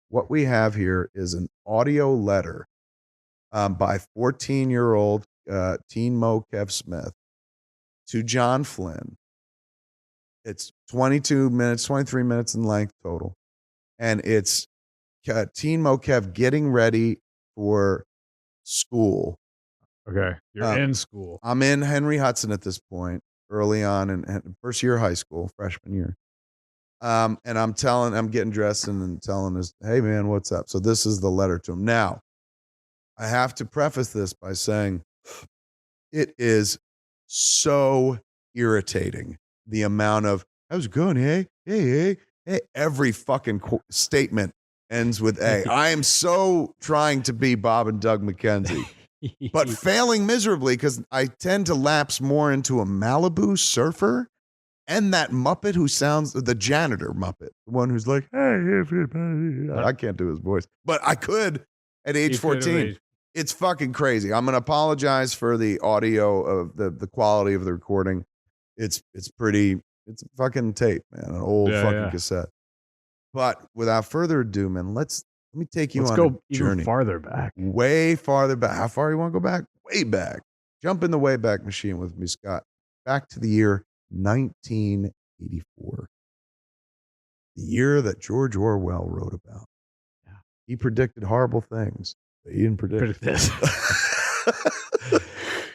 what we have here is an audio letter by 14-year-old TeenMo Kev Smith to John Flynn. It's 22 minutes, 23 minutes in length total. And it's TeenMo Kev getting ready for school. Okay, you're in school. I'm in Henry Hudson at this point, early on in first year of high school, freshman year. And I'm getting dressed and telling us, hey man, what's up? So this is the letter to him. Now, I have to preface this by saying it is so irritating. The amount of, how's it going? Hey. Every fucking statement ends with A. I am so trying to be Bob and Doug McKenzie, but failing miserably because I tend to lapse more into a Malibu surfer and that Muppet who sounds, the janitor Muppet, the one who's like, hey, everybody. I can't do his voice, but I could at age 14. It's fucking crazy. I'm going to apologize for the audio of the quality of the recording. It's a fucking tape, man, an old cassette. But without further ado, man, let me take you on a journey. Let's go even farther back. Way farther back. How far you want to go back? Way back. Jump in the Wayback Machine with me, Scott. Back to the year 1984. The year that George Orwell wrote about. Yeah. He predicted horrible things, but he didn't predict this.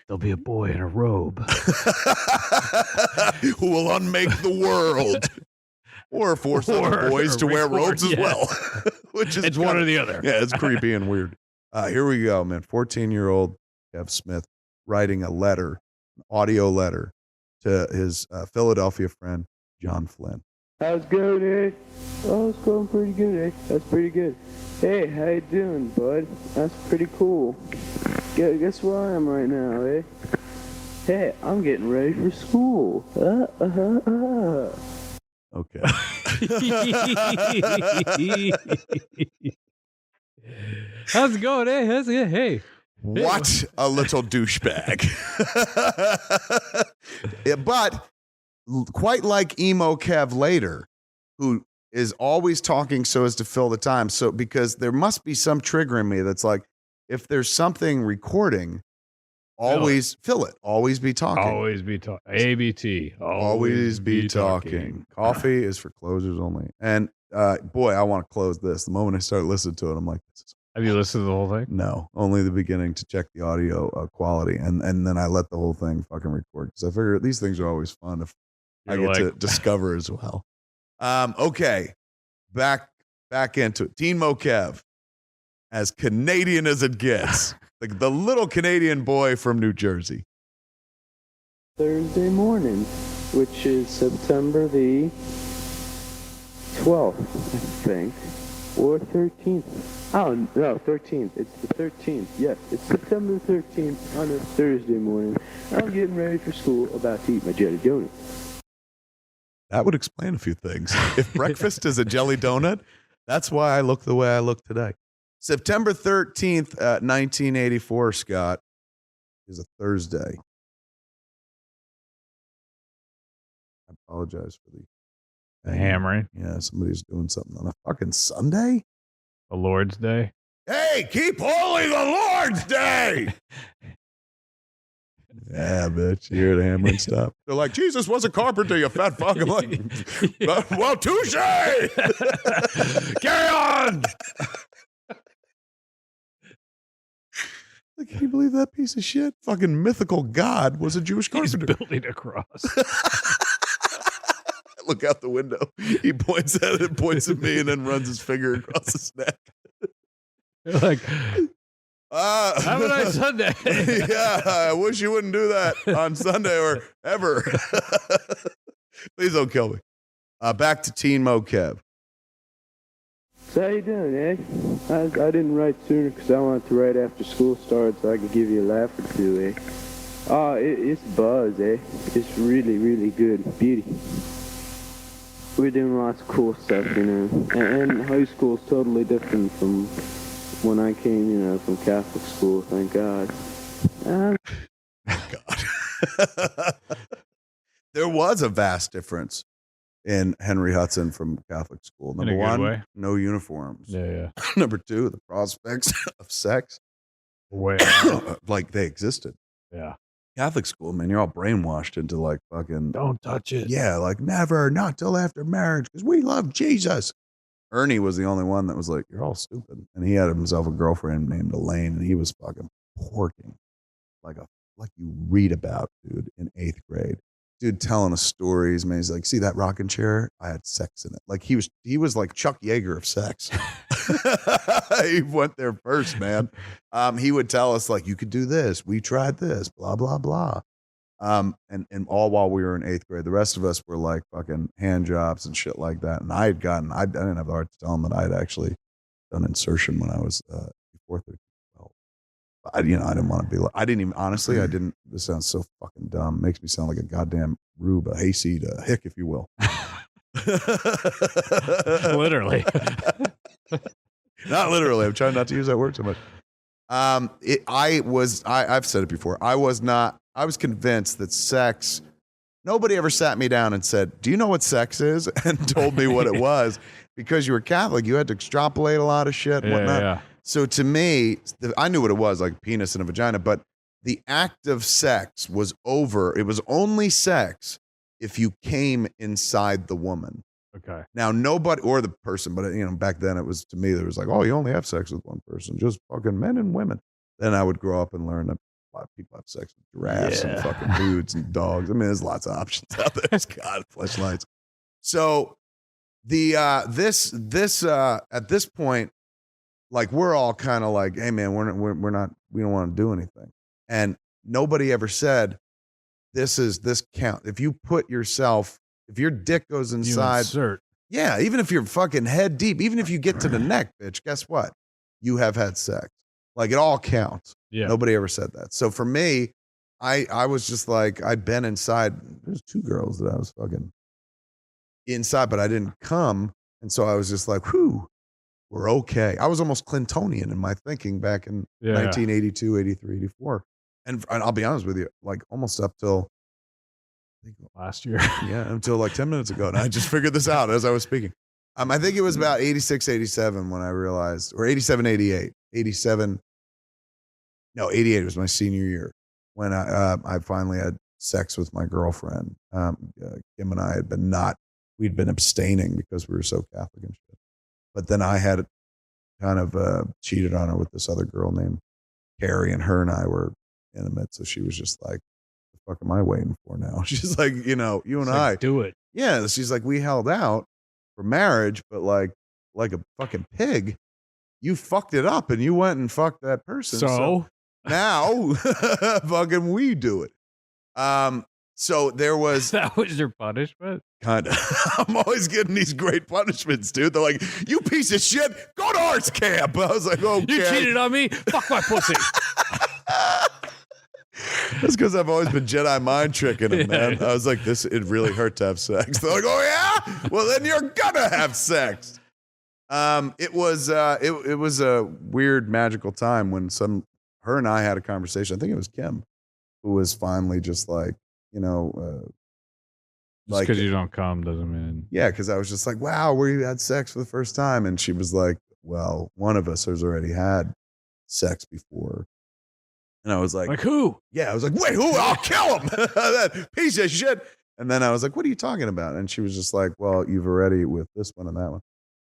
There'll be a boy in a robe who will unmake the world, or force other boys to wear robes as well. Which is one or the other. Yeah, it's creepy and weird. Here we go, man. 14-year-old Kev Smith writing a letter, an audio letter to his Philadelphia friend John Flynn. How's it going, eh? Oh, it's going pretty good, eh? That's pretty good. Hey, how you doing, bud? That's pretty cool. Guess where I am right now, eh? Hey, I'm getting ready for school. Okay. How's it going, eh? How's it? Hey. What a little douchebag. Yeah, but quite like Emo Kev later, who is always talking so as to fill the time. So because there must be some trigger in me that's like, if there's something recording, always fill it. Always be talking. Always be talking. ABT. Always be talking. Coffee is for closers only. And boy, I want to close this. The moment I start listening to it, I'm like, this is. Have you listened to the whole thing? No, only the beginning to check the audio quality. And then I let the whole thing fucking record. Because I figure these things are always fun if I get to discover as well. Okay. Back into it. TeenMo Kev. As Canadian as it gets. Like the little Canadian boy from New Jersey. Thursday morning, which is September the 12th, I think. Or 13th. Oh, no, 13th. It's the 13th. Yes, it's September 13th on a Thursday morning. I'm getting ready for school, about to eat my jelly donut. That would explain a few things. If breakfast is a jelly donut, that's why I look the way I look today. September 13th, 1984, Scott, is a Thursday. I apologize for the hammering. Yeah, somebody's doing something on a fucking Sunday? The Lord's Day? Hey, keep holy the Lord's Day! Yeah, bitch. You hear the hammering stuff? They're like, Jesus was a carpenter, you fat fuck. I'm like, well, touche! Carry on! Can you believe that piece of shit? Fucking mythical God was a Jewish carpenter. He's building a cross. Look out the window. He points at it, points at me, and then runs his finger across his neck. You're like, have a nice Sunday. Yeah, I wish you wouldn't do that on Sunday or ever. Please don't kill me. Back to TeenMo Kev. So how you doing, eh? I didn't write sooner because I wanted to write after school started so I could give you a laugh or two, eh? Oh, it's buzz, eh? It's really, really good. Beauty. We're doing lots of cool stuff, you know. And high school's totally different from when I came, you know, from Catholic school, thank God. God. There was a vast difference. in Henry Hudson from Catholic school. In Number a good one, way. no uniforms. Yeah. Number two, the prospects of sex, Way. like they existed. Yeah. Catholic school, man, you're all brainwashed into like fucking, Don't touch it. yeah, like never, not till after marriage, because we love Jesus. Ernie was the only one that was like, you're all stupid. And he had himself a girlfriend named Elaine, and he was fucking porking like you read about, dude, in 8th grade. Dude telling us stories, man. He's like, see that rocking chair? I had sex in it. Like he was like Chuck Yeager of sex. He went there first, man. He would tell us like, you could do this. We tried this, blah, blah, blah. And all while we were in 8th grade. The rest of us were like fucking hand jobs and shit like that. And I didn't have the heart to tell him that I had actually done insertion when I was before 13. I didn't want to be like, I didn't, this sounds so fucking dumb. Makes me sound like a goddamn rube, a hayseed, a hick, if you will. Literally. Not literally. I'm trying not to use that word so much. I've said it before. I was convinced that sex, nobody ever sat me down and said, do you know what sex is? And told me what it was. Because you were Catholic, you had to extrapolate a lot of shit and whatnot. Yeah. So to me, I knew what it was, like penis and a vagina, but the act of sex was over. It was only sex if you came inside the woman. Okay. Now, nobody, or the person, but back then it was, to me, there was like, oh, you only have sex with one person, just fucking men and women. Then I would grow up and learn that a lot of people have sex with giraffes and fucking dudes and dogs. I mean, there's lots of options out there. God, fleshlights. So at this point, like we're all kind of like, hey man, we don't want to do anything. And nobody ever said, this count. If you put yourself, if your dick goes inside, yeah, even if you're fucking head deep, even if you get to the neck, bitch, guess what? You have had sex. Like it all counts. Yeah. Nobody ever said that. So for me, I was just like, I'd been inside. There's 2 girls that I was fucking inside, but I didn't come. And so I was just like, whew. We're okay. I was almost Clintonian in my thinking back in 1982, 83, 84. And I'll be honest with you, like almost up till last year. Yeah, until like 10 minutes ago. And I just figured this out as I was speaking. I think it was about 86, 87 when I realized, or 87, 88. 88 was my senior year when I finally had sex with my girlfriend. Kim and I we'd been abstaining because we were so Catholic and shit. But then I had kind of cheated on her with this other girl named Carrie, and her and I were intimate. So she was just like, the fuck am I waiting for now? She's like, you and I. Do it. Yeah. She's like, we held out for marriage, but like a fucking pig, you fucked it up and you went and fucked that person. So now fucking we do it. So there was... That was your punishment? Kind of. I'm always getting these great punishments, dude. They're like, you piece of shit, go to arts camp. I was like, okay. You cheated on me? Fuck my pussy. That's because I've always been Jedi mind tricking them, man. I was like, it really hurt to have sex. They're like, oh yeah? Well, then you're gonna have sex. It was a weird, magical time when her and I had a conversation. I think it was Kim, who was finally just like, just because you don't come doesn't mean. Yeah, because I was just like, wow, we had sex for the first time. And she was like, well, one of us has already had sex before. And I was like who? Yeah, I was like, wait, who? I'll kill him. That piece of shit. And then I was like, what are you talking about? And she was just like, well, you've already with this one and that one.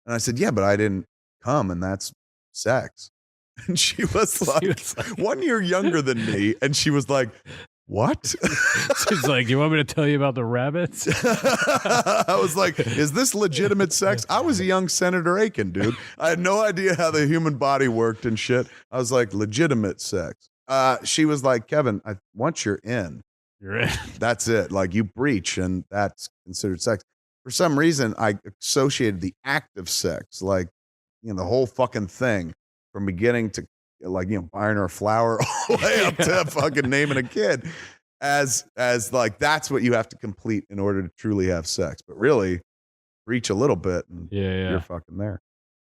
And I said, yeah, but I didn't come, and that's sex. And she was like 1 year younger than me. And she was like, what? She's like, you want me to tell you about the rabbits? I was like, is this legitimate sex? I was a young Senator Aiken, dude. I had no idea how the human body worked and shit. I was like, legitimate sex. She was like, Kevin, once you're in, that's it. Like you breach, and that's considered sex. For some reason, I associated the act of sex, like, the whole fucking thing from beginning to like, buying her a flower all the way up to fucking naming a kid as like, that's what you have to complete in order to truly have sex. But really breach a little bit and you're fucking there.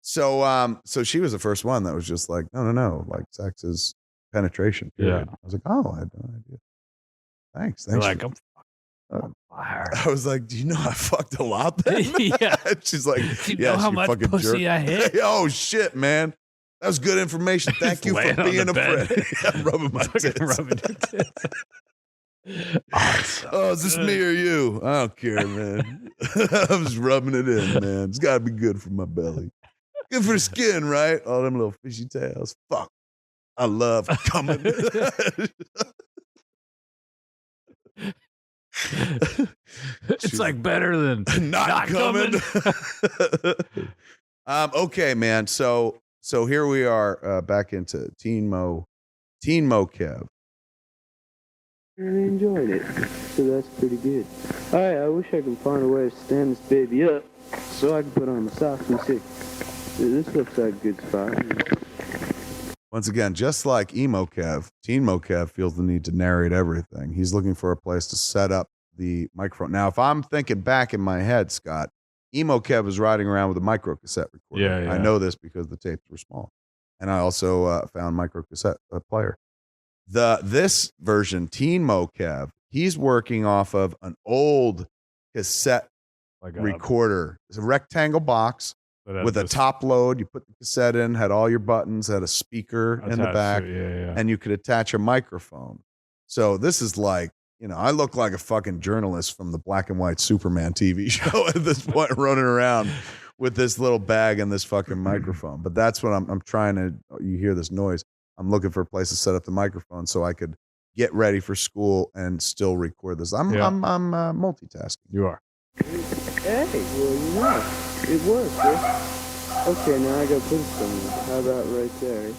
So, so she was the first one that was just like, no. Like sex is penetration. Period. I was like, oh, I had no idea. Thanks. You're like, Fire. I was like, do you know I fucked a lot then? Yeah. She's like, Do you yes, know how you much fucking pussy jerk. I hit? Oh, shit, man. That was good information. Thank Just you for laying on being the a bed. friend. I'm rubbing my Fucking tits. rubbing your tits. Awesome. Oh, is this me or you? I don't care, man. I'm just rubbing it in, man. It's got to be good for my belly. Good for the skin, right? All them little fishy tails. Fuck. I love coming. It's like better than not coming. Okay, man. So here we are back into TeenMo Kev. Really enjoyed it, so that's pretty good. Alright, I wish I could find a way to stand this baby up so I can put on my socks and see. This looks like a good spot. Once again, just like TeenMo Kev feels the need to narrate everything. He's looking for a place to set up the microphone. Now, if I'm thinking back in my head, Scott, TeenMo Kev was riding around with a micro cassette recorder. Yeah. I know this because the tapes were small. And I also found micro cassette player. This version, TeenMo Kev, he's working off of an old cassette recorder. It's a rectangle box with a top load. You put the cassette in, had all your buttons, had a speaker in the back, and you could attach a microphone. So this is like, I look like a fucking journalist from the black and white Superman TV show at this point, running around with this little bag and this fucking microphone. But that's what I'm trying to, you hear this noise. I'm looking for a place to set up the microphone so I could get ready for school and still record this. I'm multitasking. You are. Hey, well, it works, eh? Okay, now I gotta put it somewhere. How about right there?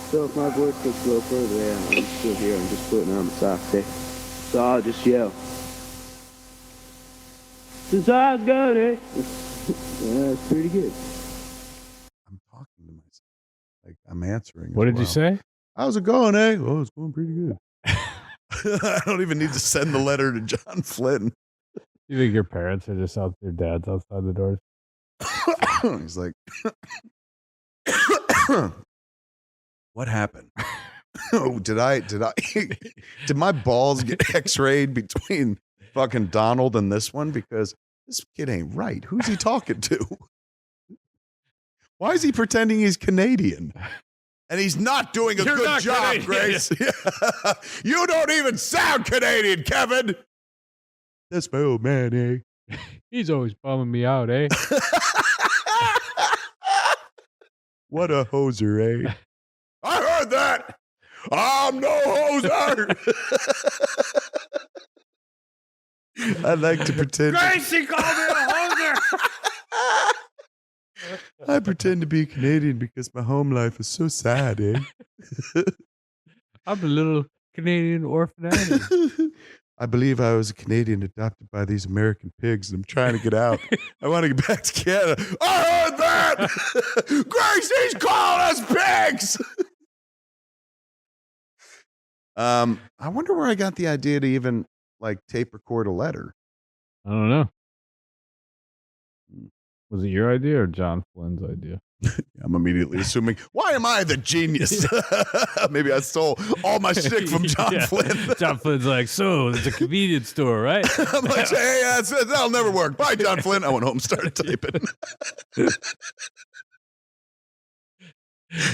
So if my voice gets a little further, I'm still here. I'm just putting on the socks, eh? So I'll just yell. The socks good, eh? Yeah, that's pretty good. I'm talking to myself. Like I'm answering. What did you say? How's it going, eh? Oh, it's going pretty good. I don't even need to send the letter to John Flynn. You think your parents are just out there, dad's outside the doors? He's like, what happened? Oh, did my balls get x-rayed between fucking Donald and this one? Because this kid ain't right. Who's he talking to? Why is he pretending he's Canadian? And he's not doing a good job, Canadian. Grace. You don't even sound Canadian, Kevin. That's my old man, eh? He's always bumming me out, eh? What a hoser, eh? I heard that. I'm no hoser. I like to pretend. Gracie called me a hoser. I pretend to be Canadian because my home life is so sad, eh? I'm a little Canadian orphan Annie. I believe I was a Canadian adopted by these American pigs, and I'm trying to get out. I want to get back to Canada. I heard that! Gracie's calling us pigs! I wonder where I got the idea to even, tape record a letter. I don't know. Was it your idea or John Flynn's idea? I'm immediately assuming, why am I the genius? Maybe I stole all my shit from John Flynn. John Flynn's like, so there's a convenience store, right? I'm like, hey, that'll never work. Bye, John Flynn. I went home and started typing.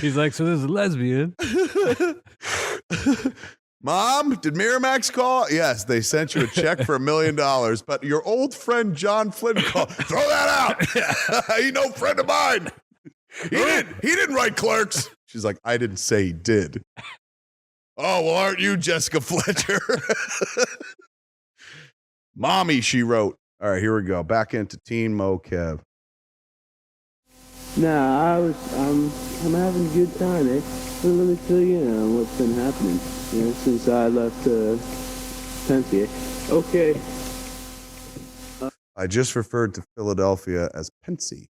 He's like, so there's a lesbian. Mom, did Miramax call? Yes, they sent you a check for $1 million, but your old friend John Flynn called. Throw that out. He no friend of mine. He didn't write Clerks. She's like, I didn't say he did. Oh, well, aren't you Jessica Fletcher? Mommy, she wrote. All right, here we go. Back into TeenMo Kev. Nah, I'm having a good time, eh? But let me tell you what's been happening, since I left Pennsy. Okay. I just referred to Philadelphia as Pensy.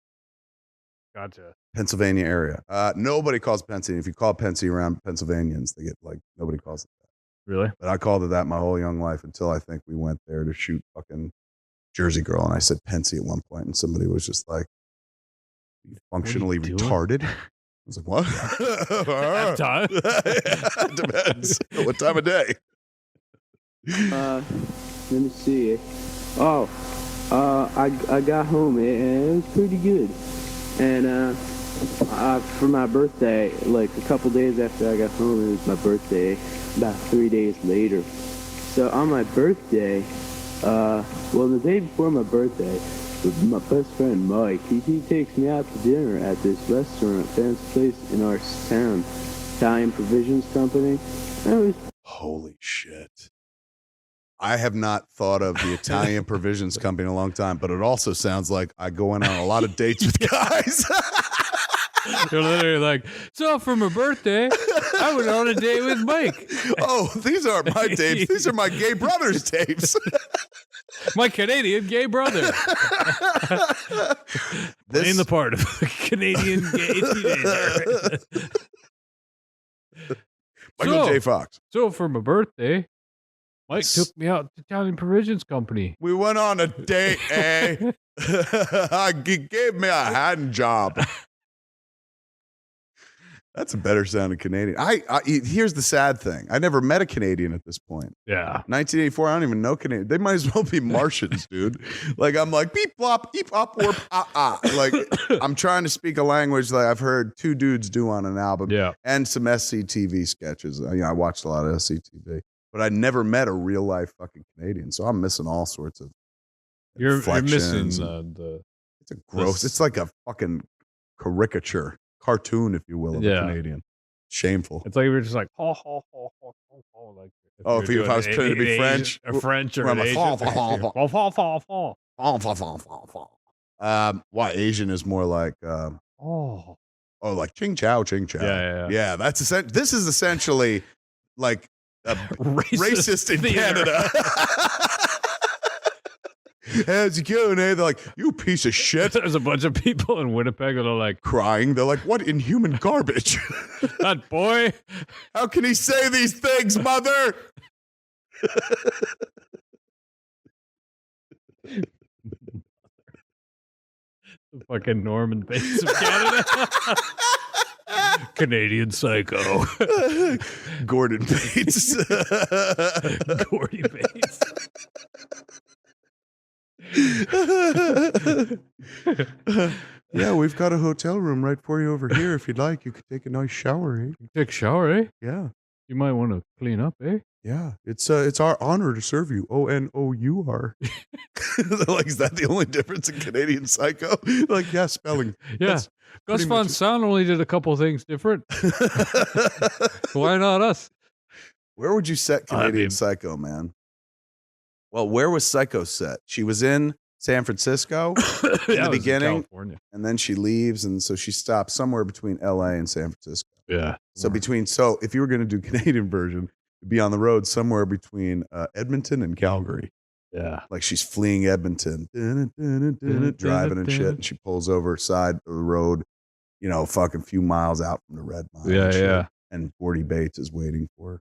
Gotcha. Pennsylvania area. Nobody calls Pensy. If you call Pensy around Pennsylvanians, they get nobody calls it that. Really? But I called it that my whole young life until I think we went there to shoot fucking Jersey Girl, and I said Pensy at one point, and somebody was just like, functionally retarded. I was like, what? Half time? Depends. What time of day? Let me see. Oh, I got home and it was pretty good. And for my birthday, like a couple days after I got home, it was my birthday. About 3 days later. So on my birthday, the day before my birthday, my best friend Mike, he takes me out to dinner at this restaurant, fancy place in our town, Italian Provisions Company. Holy shit. I have not thought of the Italian Provisions Company in a long time, but it also sounds like I go in on a lot of dates with guys. You're literally like, so for my birthday, I went on a date with Mike. Oh, these aren't my tapes. These are my gay brother's tapes. My Canadian gay brother. Playing the part of a Canadian gay teenager. Michael J. Fox. So for my birthday, Mike took me out to Italian Provisions Company. We went on a date, eh? He gave me a hand job. That's a better sounding Canadian. Here's the sad thing. I never met a Canadian at this point. Yeah. 1984, I don't even know Canadian. They might as well be Martians, dude. Like, I'm like, beep, blop, eep, up, warp, ah. Like, I'm trying to speak a language that I've heard two dudes do on an album. Yeah. And some SCTV sketches. I watched a lot of SCTV. But I never met a real life fucking Canadian. So I'm missing all sorts of You're missing inflections. It's a gross, it's like a fucking caricature. Cartoon, if you will, of a Canadian. Shameful. It's like we were just like, like if I was trying to be French, a French or I'm an Asian. Why Asian is more like like ching chow. Yeah, that's this is essentially like racist in Canada. How's it going, eh? They're like, you piece of shit. There's a bunch of people in Winnipeg that are like crying. They're like, what inhuman garbage? That boy. How can he say these things, mother? The fucking Norman Bates of Canada. Canadian psycho. Gordon Bates. Gordy Bates. Yeah, we've got a hotel room right for you over here. If you'd like, you could take a nice shower, eh? Take a shower, eh? Yeah. You might want to clean up, eh? Yeah. It's our honor to serve you. ONOUR. Like, is that the only difference in Canadian Psycho? Like, yeah, spelling. Yeah. Gus Van Sant only did a couple things different. Why not us? Where would you set Canadian Psycho, man? Well, where was Psycho set? She was in San Francisco in the beginning, in California. And then she leaves, and so she stops somewhere between LA and San Francisco. Yeah. So if you were going to do Canadian version, it'd be on the road somewhere between Edmonton and Calgary. Yeah. Like she's fleeing Edmonton, driving and shit, and she pulls over side of the road, fucking few miles out from the red mine. Yeah. And Gordy Bates is waiting for her.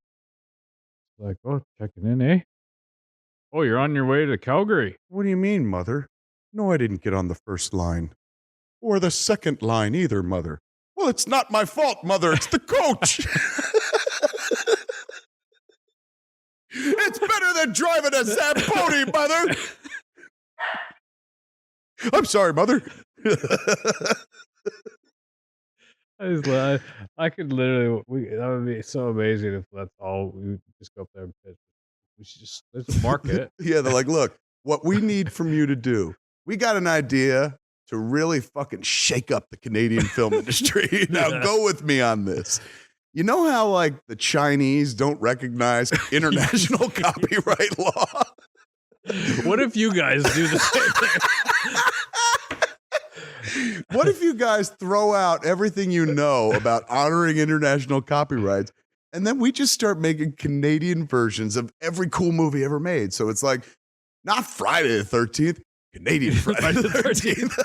Like, oh, checking in, eh? Oh, you're on your way to Calgary. What do you mean, Mother? No, I didn't get on the first line. Or the second line either, Mother. Well, it's not my fault, Mother. It's the coach. It's better than driving a Zamboni, Mother. I'm sorry, Mother. I could literally, that would be so amazing if that's all, we would just go up there and pitch. We should let's market it. Yeah, they're like, look, what we need from you to do, we got an idea to really fucking shake up the Canadian film industry. Now go with me on this. You know how like the Chinese don't recognize international copyright law? What if you guys do the same thing? What if you guys throw out everything you know about honoring international copyrights, and then we just start making Canadian versions of every cool movie ever made? So it's like, not Friday the 13th, Canadian Friday the 13th.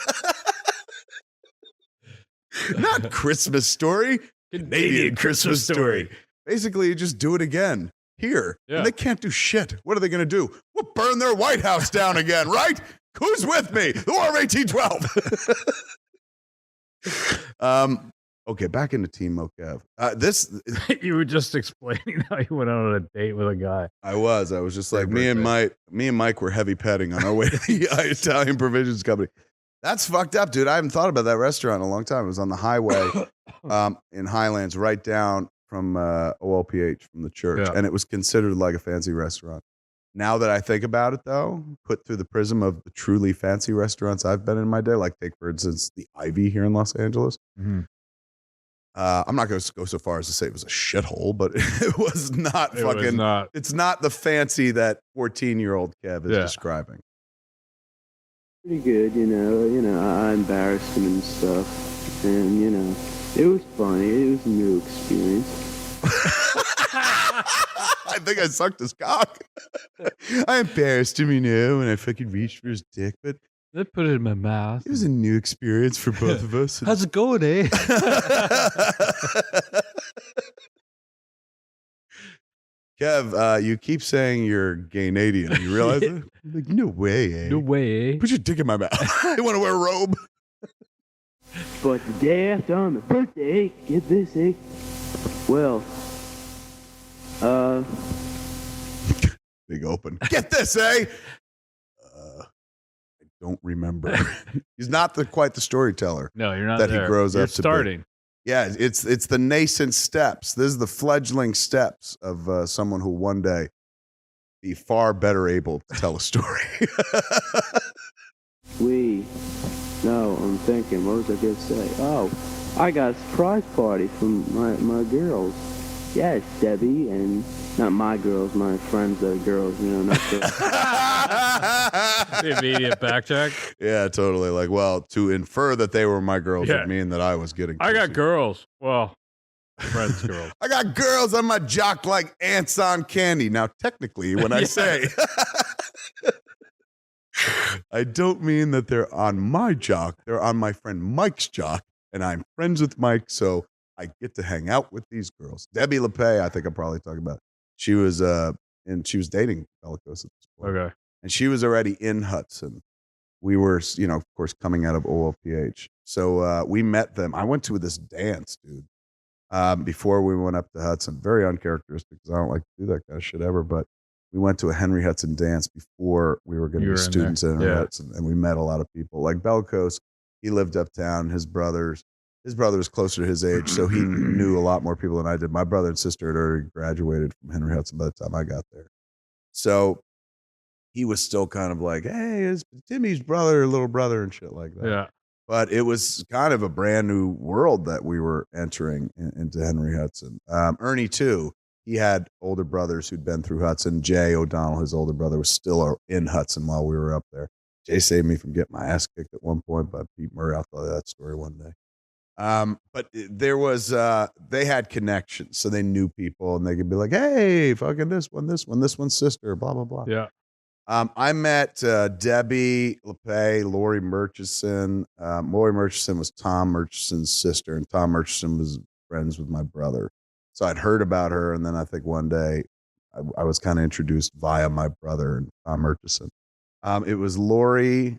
Not Christmas Story, Canadian Christmas Story. Basically, you just do it again here. Yeah. And they can't do shit. What are they going to do? We'll burn their White House down again, right? Who's with me? The War of 1812. Okay, back into TeenMo Kev. This You were just explaining how you went out on a date with a guy. I was just For like your me and Mike were heavy petting on our way to the Italian Provisions Company. That's fucked up, dude. I haven't thought about that restaurant in a long time. It was on the highway in Highlands, right down from OLPH from the church, Yeah. and it was considered like a fancy restaurant. Now that I think about it, though, put through the prism of the truly fancy restaurants I've been in my day, like take for instance the Ivy here in Los Angeles. Mm-hmm. I'm not going to go so far as to say it was a shithole, but it was not It fucking. was not. It's not the fancy that 14-year-old Kev is describing. Pretty good, you know. I embarrassed him and stuff, and it was funny. It was a new experience. I think I sucked his cock. I embarrassed him, and I fucking reached for his dick, but They put it in my mouth. it was a new experience for both of us. How's it going, eh? Kev, you keep saying you're Ghanadian. You realize it? Like, no way, eh? No way, eh? Put your dick in my mouth. You want to wear a robe? But the day after my birthday, get this, eh? Well, Big open. Get this, eh? I don't remember. He's not quite the storyteller No, you're not that there. he grows You're up to be. starting. Yeah, it's the nascent steps. This is the fledgling steps of someone who one day be far better able to tell a story. no, I'm thinking, what was I going to say? Oh, I got a surprise party from my girls. Yes, Debbie, and not my girls, my friends that are girls, not girls. The immediate backcheck. Yeah, totally. Like, well, to infer that they were my girls Yeah. would mean that I was getting I got pussy. girls. Well, friends' girls. I got girls on my jock like ants on candy. Now, technically, when I Yeah. say I don't mean that they're on my jock, they're on my friend Mike's jock, and I'm friends with Mike, so I get to hang out with these girls. Debbie LePay, I think I'm probably talking about. She was she was dating Bellicose at this point. Okay. And she was already in Hudson. We were, of course, coming out of OLPH. So we met them. I went to this dance, dude, before we went up to Hudson. Very uncharacteristic because I don't like to do that kind of shit ever. But we went to a Henry Hudson dance before we were going to You be were in students there. in Henry Yeah. Hudson. And we met a lot of people. Like Bellicose, he lived uptown. His brother was closer to his age, so he knew a lot more people than I did. My brother and sister had already graduated from Henry Hudson by the time I got there. So he was still kind of like, hey, it's Timmy's brother, little brother, and shit like that. Yeah. But it was kind of a brand new world that we were entering into Henry Hudson. Ernie, too, he had older brothers who'd been through Hudson. Jay O'Donnell, his older brother, was still in Hudson while we were up there. Jay saved me from getting my ass kicked at one point by Pete Murray. I'll tell you that story one day. But there was, they had connections, so they knew people, and they could be like, hey, fucking this one's sister, blah, blah, blah. Yeah. I met Debbie LePay, Lori Murchison. Lori Murchison was Tom Murchison's sister, and Tom Murchison was friends with my brother. So I'd heard about her, and then I think one day I was kind of introduced via my brother and Tom Murchison. It was Lori,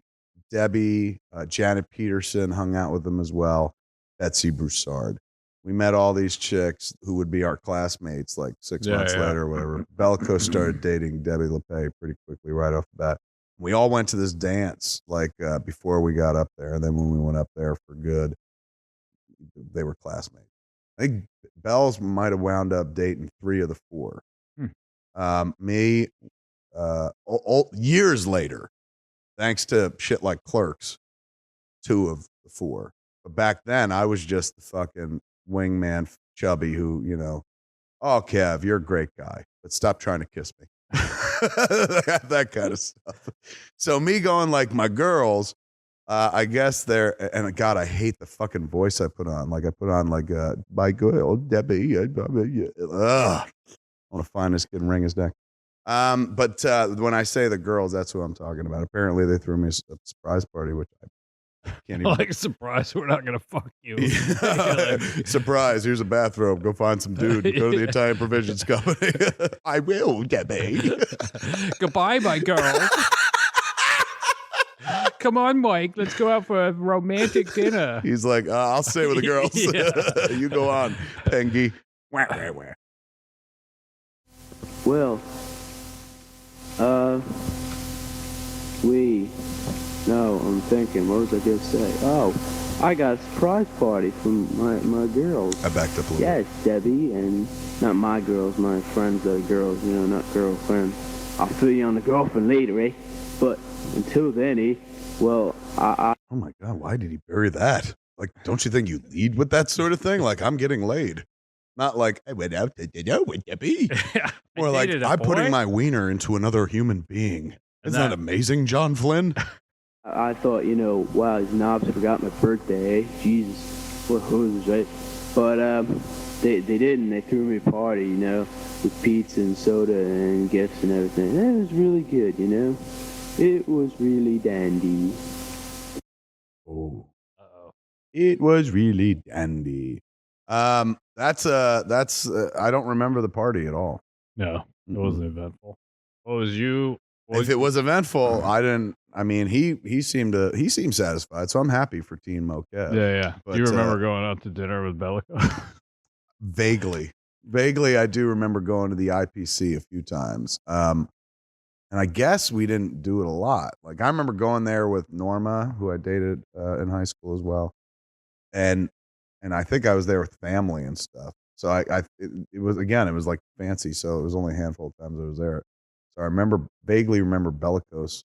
Debbie, Janet Peterson hung out with them as well, Betsy Broussard. We met all these chicks who would be our classmates like 6 months later or whatever. Bellicose started dating Debbie LePay pretty quickly right off the bat. We all went to this dance before we got up there. And then when we went up there for good, they were classmates. I think Bells might have wound up dating 3 of the 4. Me, years later, thanks to shit like Clerks, 2 of the 4. But back then, I was just the fucking wingman chubby who, oh, Kev, you're a great guy, but stop trying to kiss me. That kind of stuff. So me going like my girls, I guess and God, I hate the fucking voice I put on. Like I put on like, my girl, Debbie. Ugh. I want to find this kid and wring his neck. But when I say the girls, that's who I'm talking about. Apparently they threw me a surprise party, which I can't even. Like, surprise, we're not going to fuck you. Surprise, here's a bathrobe. Go find some dude. Go to the Italian Provisions Company. I will, Debbie. Goodbye, my girl. come on, Mike. Let's go out for a romantic dinner. He's like, I'll stay with the girls. Yeah. You go on, Pengy. Wah, wah, wah. Well, no, I'm thinking, what was I going to say? Oh, I got a surprise party from my girls. I backed up a little. Yes, Debbie, and not my girls, my friends that are girls, not girlfriends. I'll fill you on the girlfriend later, eh? But until then, well, I Oh my God, why did he bury that? Like, don't you think you lead with that sort of thing? Like, I'm getting laid. Not like, I went out to dinner with Debbie. Or like, I'm putting my wiener into another human being. Isn't that amazing, John Flynn? I thought, wow, these knobs forgot my birthday, eh? Jesus, what hosers, right? But they didn't. They threw me a party, with pizza and soda and gifts and everything. And it was really good, It was really dandy. Oh. It was really dandy. That's I don't remember the party at all. No, it wasn't eventful. What was you? If it was eventful, he seemed satisfied, so I'm happy for TeenMo Kev. Yeah. But, Do you remember going out to dinner with Bellico? Vaguely, I do remember going to the IPC a few times. And I guess we didn't do it a lot. Like, I remember going there with Norma, who I dated in high school as well, and I think I was there with family and stuff. So it was like fancy, so it was only a handful of times I was there. So I vaguely remember Bellicose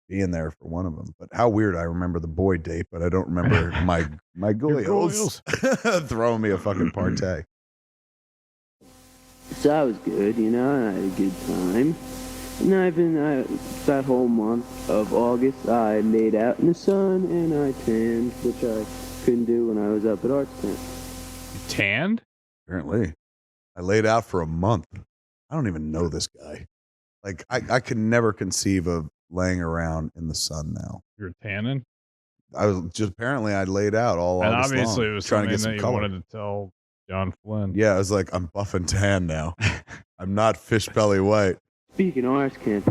being there for one of them. But how weird, I remember the boy date, but I don't remember my goyles throwing me a fucking partay. So that was good, I had a good time. And that whole month of August, I laid out in the sun and I tanned, which I couldn't do when I was up at Arts Camp. You tanned? Apparently. I laid out for a month. I don't even know this guy. Like, I could never conceive of laying around in the sun now. You're tanning? I laid out all and August obviously long, it was trying to get something some that color. you wanted to tell John Flynn. Yeah, I was like, I'm buff and tan now. I'm not fish belly white. Speaking of Arts Camp,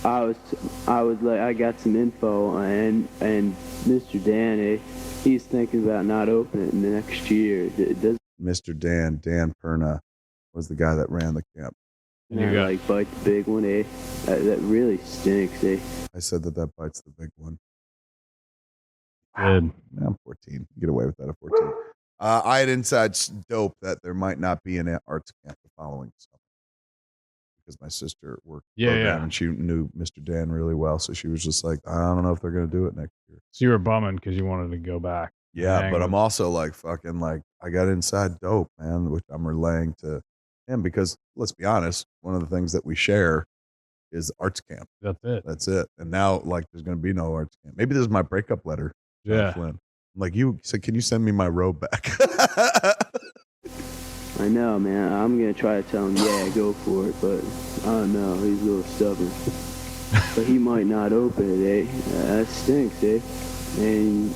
I was like, I got some info, and Mr. Dan, he's thinking about not opening it in the next year. Mr. Dan Perna was the guy that ran the camp. And you got like bite the big one, That really stinks, I said that bites the big one. Good. I'm 14. Get away with that at 14. I had inside dope that there might not be an arts camp the following summer because my sister worked program and she knew Mr. Dan really well, so she was just like, I don't know if they're going to do it next year. So you were bumming because you wanted to go back. Yeah, but I'm also like fucking like I got inside dope, man, which I'm relaying to him because let's be honest, one of the things that we share is arts camp. That's it. And now like there's going to be no arts camp. Maybe this is my breakup letter. Yeah. Flynn. I'm like, you said, can you send me my robe back? I know, man. I'm going to try to tell him, yeah, go for it. But I don't know. He's a little stubborn. But he might not open it, That stinks, And,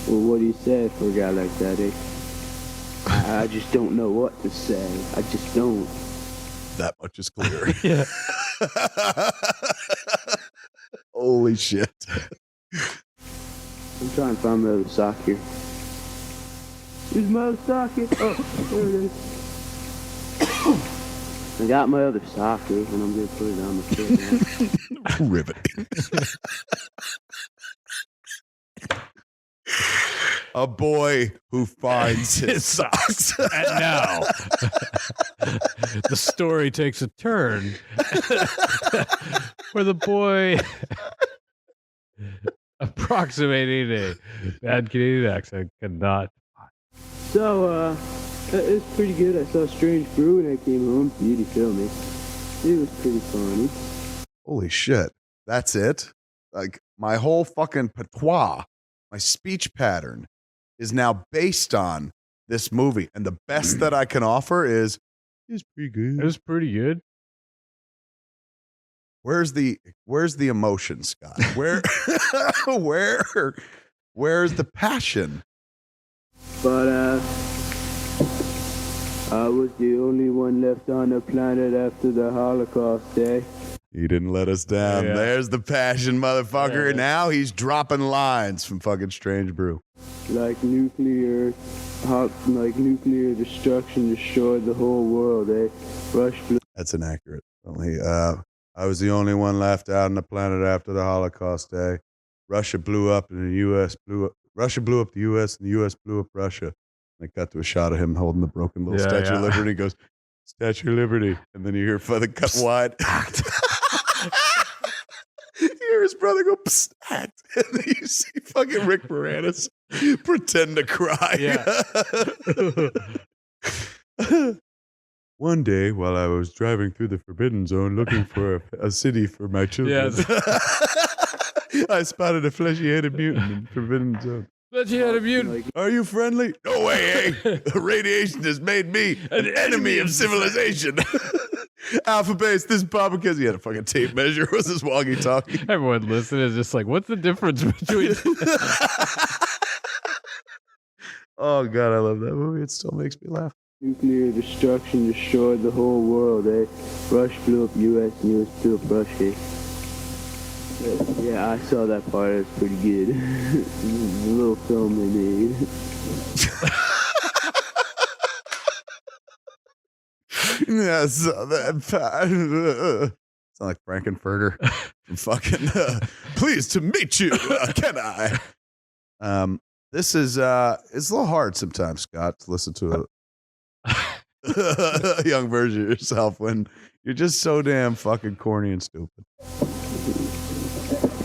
well, what do you say for a guy like that, I just don't know what to say. I just don't. That much is clear. Yeah. Holy shit. I'm trying to find my other sock here. Here's my other sock here. Oh, there it is. I got my other sock here, and I'm going to put it on my foot now. Riveting. A boy who finds his socks. And now, the story takes a turn where the boy approximating a bad Canadian accent cannot. So, it's pretty good. I saw Strange Brew when I came home. Beauty film me. It was pretty funny. Holy shit. That's it? Like, my whole fucking patois, my speech pattern is now based on this movie. And the best that I can offer is, it's pretty good. It was pretty good. Where's the emotion, Scott? Where's the passion? But I was the only one left on the planet after the Holocaust, He didn't let us down. Yeah. There's the passion, motherfucker. Yeah. Now he's dropping lines from fucking Strange Brew. Like nuclear destruction destroyed the whole world, eh? Rush blew That's inaccurate. Only I was the only one left out on the planet after the Holocaust Day. Russia blew up and the U.S. blew up. Russia blew up the U.S. and the U.S. blew up Russia. And they got to a shot of him holding the broken little Statue of Liberty. He goes, Statue of Liberty. And then you hear Father cut wide. Act. You hear his brother go, psst, act. And then you see fucking Rick Moranis pretend to cry. Yeah. One day, while I was driving through the Forbidden Zone looking for a city for my children, I spotted a fleshy-headed mutant in the Forbidden Zone. Fleshy-headed mutant. Are you friendly? No way, eh? Radiation has made me an enemy of civilization. Alpha Base, this is Papa because he had a fucking tape measure. Was his walkie-talkie? Everyone listening is just like, what's the difference between... Oh, God, I love that movie. It still makes me laugh. Nuclear destruction destroyed the whole world, eh? Rush blew up U.S. and U.S. blew up Russia. Yeah, I saw that part. It was pretty good. The little film they made. Yeah, I saw that part. Sound like Frankenfurter from fucking Pleased to meet you, can I? This is it's a little hard sometimes, Scott, to listen to a young version of yourself when you're just so damn fucking corny and stupid.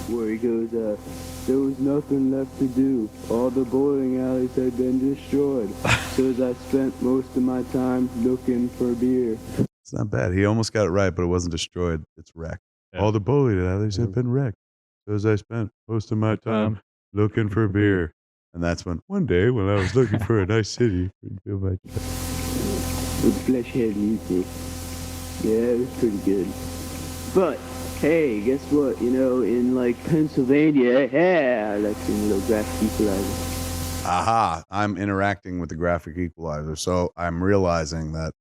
Where he goes, there was nothing left to do. All the bowling alleys had been destroyed. So as I spent most of my time looking for beer. It's not bad. He almost got it right, but it wasn't destroyed. It's wrecked. Yeah. All the bowling alleys have been wrecked. So as I spent most of my time looking for beer. And that's when, one day, when I was looking for a nice city, with flesh-head music. Yeah, it was pretty good. But, hey, guess what? You know, in, like, Pennsylvania, I like seeing a little graphic equalizer. Aha, I'm interacting with the graphic equalizer. So I'm realizing that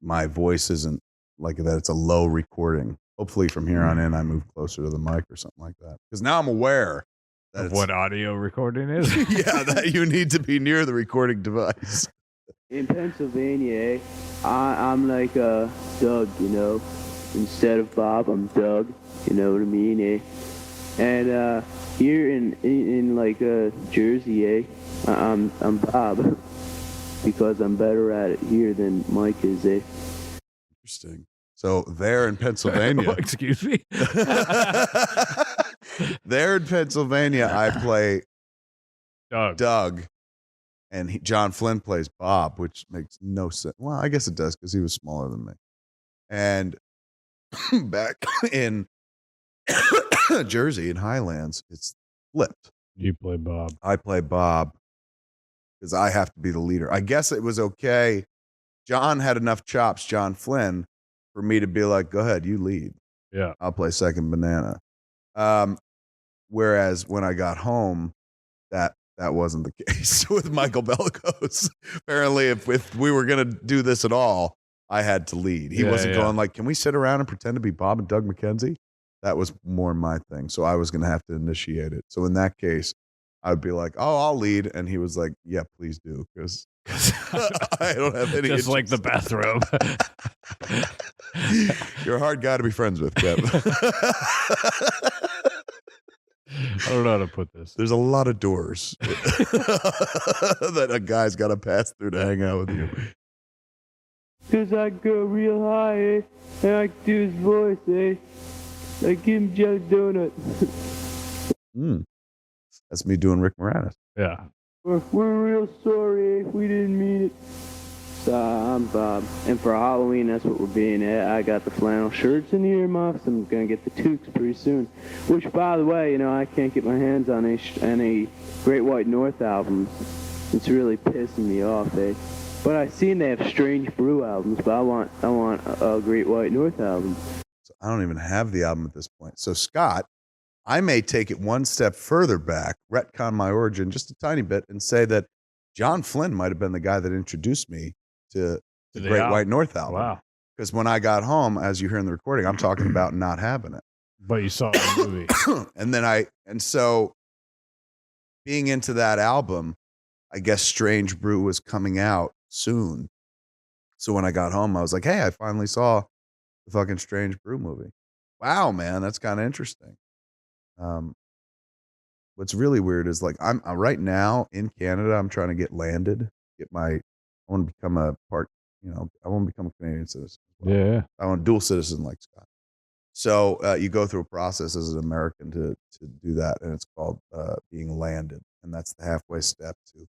my voice isn't like that. It's a low recording. Hopefully from here on in, I move closer to the mic or something like that. Because now I'm aware that Of what audio recording is? yeah, that you need to be near the recording device. In Pennsylvania, I'm like Doug, you know. Instead of Bob, I'm Doug. You know what I mean, eh? And here in like Jersey, I'm Bob because I'm better at it here than Mike is, eh? Interesting. So there in Pennsylvania, Excuse me. there in Pennsylvania, I play Doug. And John Flynn plays Bob, which makes no sense. Well, I guess it does because he was smaller than me. And back in Jersey, in Highlands, it's flipped. You play Bob. I play Bob because I have to be the leader. I guess it was okay. John had enough chops, John Flynn, for me to be like, go ahead, you lead. Yeah. I'll play second banana. Whereas when I got home, that wasn't the case with Michael Bellicose. Apparently, if we were going to do this at all, I had to lead. He wasn't going like, can we sit around and pretend to be Bob and Doug McKenzie? That was more my thing. So I was going to have to initiate it. So in that case, I would be like, oh, I'll lead. And he was like, yeah, please do. Because I don't have any Just like the bathrobe. You're a hard guy to be friends with, Kev. I don't know how to put this. There's a lot of doors that a guy's got to pass through to hang out with you. Cause I go real high, eh? And I can do his voice, eh? Like give him jelly donut. That's me doing Rick Moranis. Yeah. We're real sorry, eh? We didn't mean it. So I'm Bob. And for Halloween, that's what we're being at. I got the flannel shirts and the earmuffs. I'm going to get the toques pretty soon. Which, by the way, you know, I can't get my hands on any Great White North albums. It's really pissing me off, eh? But I've seen they have Strange Brew albums, but I want a Great White North album. So I don't even have the album at this point. So Scott, I may take it one step further back, retcon my origin just a tiny bit, and say that John Flynn might have been the guy that introduced me to the Great White North album. Wow. Because when I got home, as you hear in the recording, I'm talking about not having it. But you saw the movie. and so being into that album, I guess Strange Brew was coming out soon. So when I got home, I was like, hey, I finally saw the fucking Strange Brew movie. Wow, man, that's kind of interesting. What's really weird is like I'm right now in Canada. I'm trying to get landed, I want to become a part. I want to become a Canadian citizen. As well. Yeah. I want a dual citizen like Scott. So you go through a process as an American to do that, and it's called being landed, and that's the halfway step to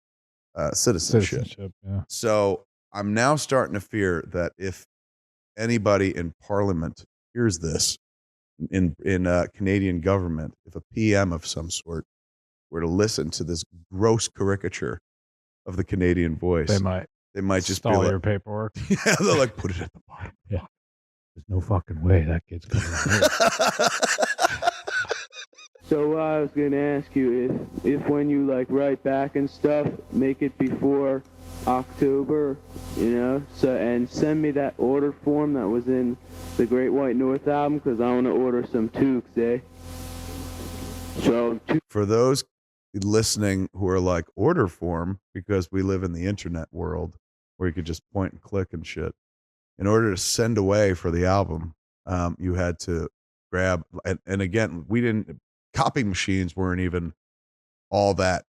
citizenship. Yeah. So I'm now starting to fear that if anybody in Parliament hears this, in Canadian government, if a PM of some sort were to listen to this gross caricature of the Canadian voice, they might just stall be your paperwork. Yeah, they're like, put it at the bottom. Yeah, there's no fucking way that kid's coming out. So I was gonna ask you if when you like write back and stuff, make it before October, so and send me that order form that was in the Great White North album, because I want to order some toques, So for those listening who are like, order form, because we live in the internet world where you could just point and click and shit. In order to send away for the album, you had to grab, and again, copy machines weren't even all that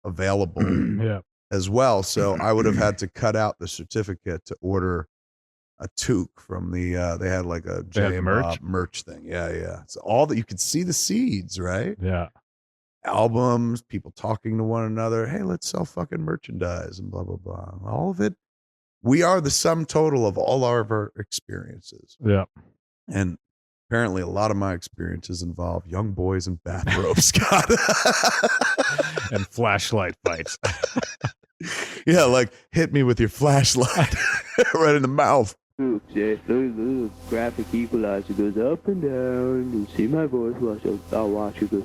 available as well. So I would have had to cut out the certificate to order a toque from the, they had like a J and Bob merch thing. Yeah. So all that, you could see the seeds, right? Yeah. Albums, people talking to one another. Hey, let's sell fucking merchandise and blah, blah, blah. All of it. We are the sum total of all our experiences. Yeah. And apparently a lot of my experiences involve young boys in bathrobes, Scott. And flashlight fights. Yeah, like hit me with your flashlight right in the mouth. Yeah, those graphic equalizer goes up and down. You see my voice, I'll watch it go.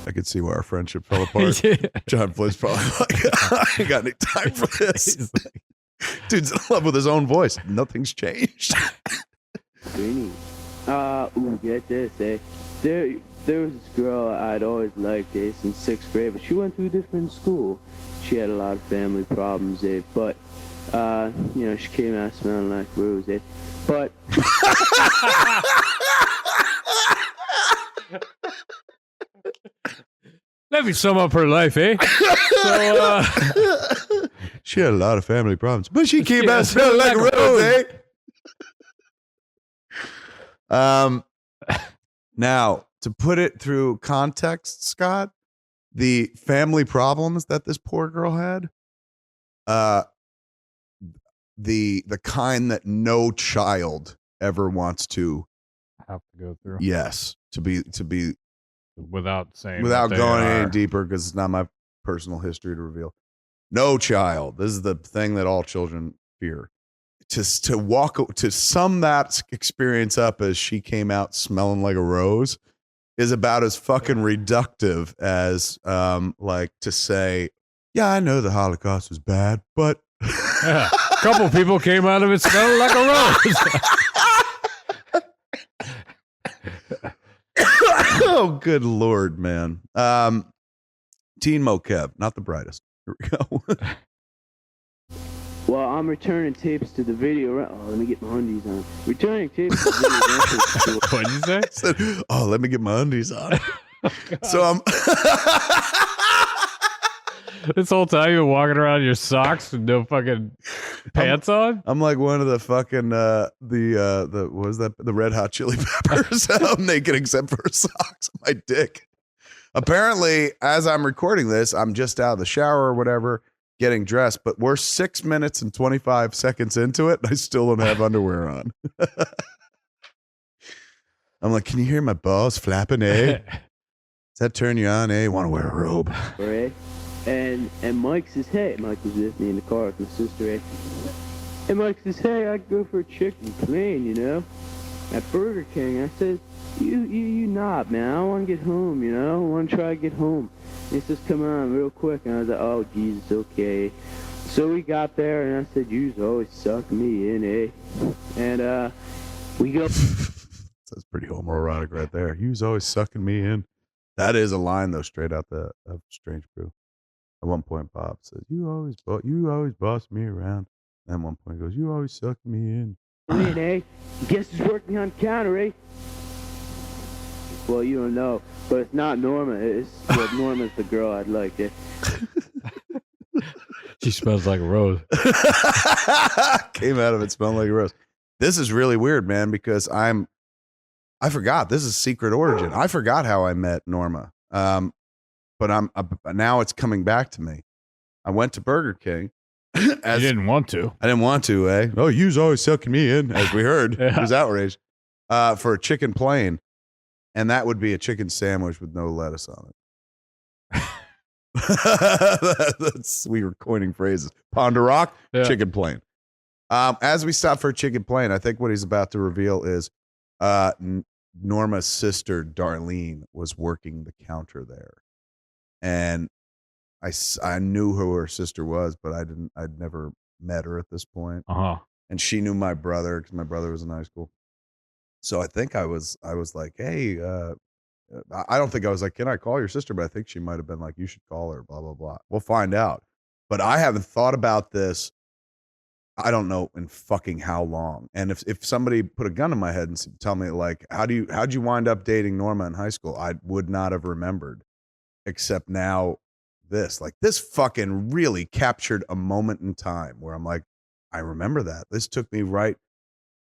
I could see why our friendship fell apart. John Floyd's probably like, I ain't got any time for this. Dude's in love with his own voice. Nothing's changed. Get this, There was this girl I'd always liked, since 6th grade, but she went to a different school. She had a lot of family problems, but, she came out smelling like Brew, but... Let me sum up her life, So, she had a lot of family problems, but she came out smelling like a rose, Now, to put it through context, Scott, the family problems that this poor girl had, the kind that no child ever wants to have to go through. Yes, to be without going any deeper, because it's not my personal history to reveal. No child. This is the thing that all children fear. To sum that experience up as she came out smelling like a rose is about as fucking reductive as like to say, yeah, I know the Holocaust was bad, but a couple people came out of it smelling like a rose. Oh, good Lord, man. TeenMo Kev, not the brightest. Here we go. Well, I'm returning tapes to the video. Oh, let me get my undies on. Returning tapes to the video. What did you say? I said, oh, let me get my undies on. So I'm... This whole time you're walking around in your socks with no fucking pants on? I'm like one of the fucking, what was that? The Red Hot Chili Peppers. I'm naked except for socks on my dick. Apparently, as I'm recording this, I'm just out of the shower or whatever, getting dressed, but we're 6 minutes and 25 seconds into it, and I still don't have underwear on. I'm like, can you hear my balls flapping, Does that turn you on, Want to wear a robe? Right. And Mike says, hey, Mike was with me in the car with my sister, And Mike says, hey, I'd go for a chicken plain, at Burger King. I said, you knob, man. I want to get home, I want to try to get home. And he says, come on, real quick. And I was like, oh, Jesus, okay. So we got there, and I said, "You's always suck me in, eh?" And we go. That's pretty homoerotic right there. You's always sucking me in. That is a line though, straight out of Strange Brew. At one point, Bob says, "You always boss me around." And at one point, he goes, "You always sucking me in." Eh? Guess who's working on the counter, eh? Well, you don't know, but it's not Norma. Norma's the girl I'd like, eh? She smells like a rose. Came out of it smelling like a rose. This is really weird, man, because I forgot. This is secret origin. I forgot how I met Norma. But now it's coming back to me. I went to Burger King. You didn't want to. I didn't want to, eh? Oh, you's always sucking me in, as we heard. Yeah. He was outraged. For a chicken plain. And that would be a chicken sandwich with no lettuce on it. We were coining phrases. Ponder Rock, Yeah. chicken plain. As we stop for a chicken plain, I think what he's about to reveal is Norma's sister, Darlene, was working the counter there. And I knew who her sister was, but I'd never met her at this point. Uh-huh. And she knew my brother because my brother was in high school. So I think I was like, hey, I don't think I was like, can I call your sister? But I think she might have been like, you should call her, blah, blah, blah. We'll find out. But I haven't thought about this. I don't know in fucking how long. And if somebody put a gun in my head and tell me like, how'd you wind up dating Norma in high school? I would not have remembered, except now this fucking really captured a moment in time where I'm like, I remember that. This took me right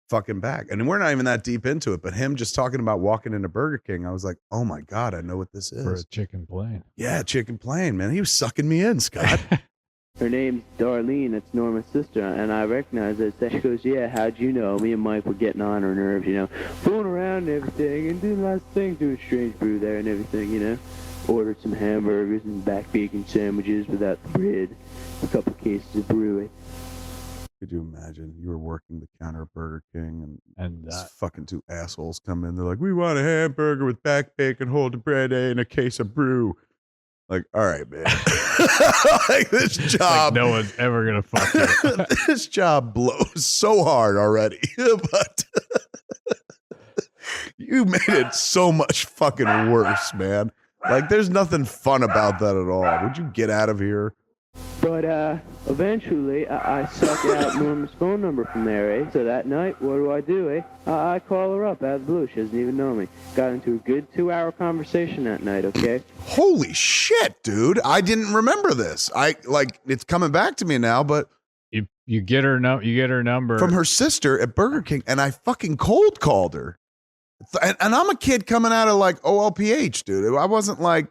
fucking back. And we're not even that deep into it, but him just talking about walking into Burger King, I was like, oh my God, I know what this is. For a chicken plain. Yeah, chicken plain, man. He was sucking me in, Scott. Her name's Darlene. It's Norma's sister, and I recognize her. She goes, "Yeah, how'd you know?" Me and Mike were getting on her nerves, fooling around and everything, and doing lots of things, doing Strange Brew there and everything, Ordered some hamburgers and back bacon sandwiches without the bread, a couple cases of Brew. Could you imagine? You were working the counter at Burger King, and these And fucking two assholes come in. They're like, "We want a hamburger with back bacon, hold the bread, and a case of Brew." Like, all right, man. Like this job, like no one's ever gonna fuck you. this job blows so hard already, but you made it so much fucking worse, man. Like, there's nothing fun about that at all. Would you get out of here? But eventually, I suck out Norma's phone number from there, eh? So that night, what do, eh? I call her up out of the blue. She doesn't even know me. Got into a good 2-hour conversation that night, okay? Holy shit, dude. I didn't remember this. It's coming back to me now, but You get her number from her sister at Burger King, and I fucking cold called her. And I'm a kid coming out of like OLPH, dude. I wasn't like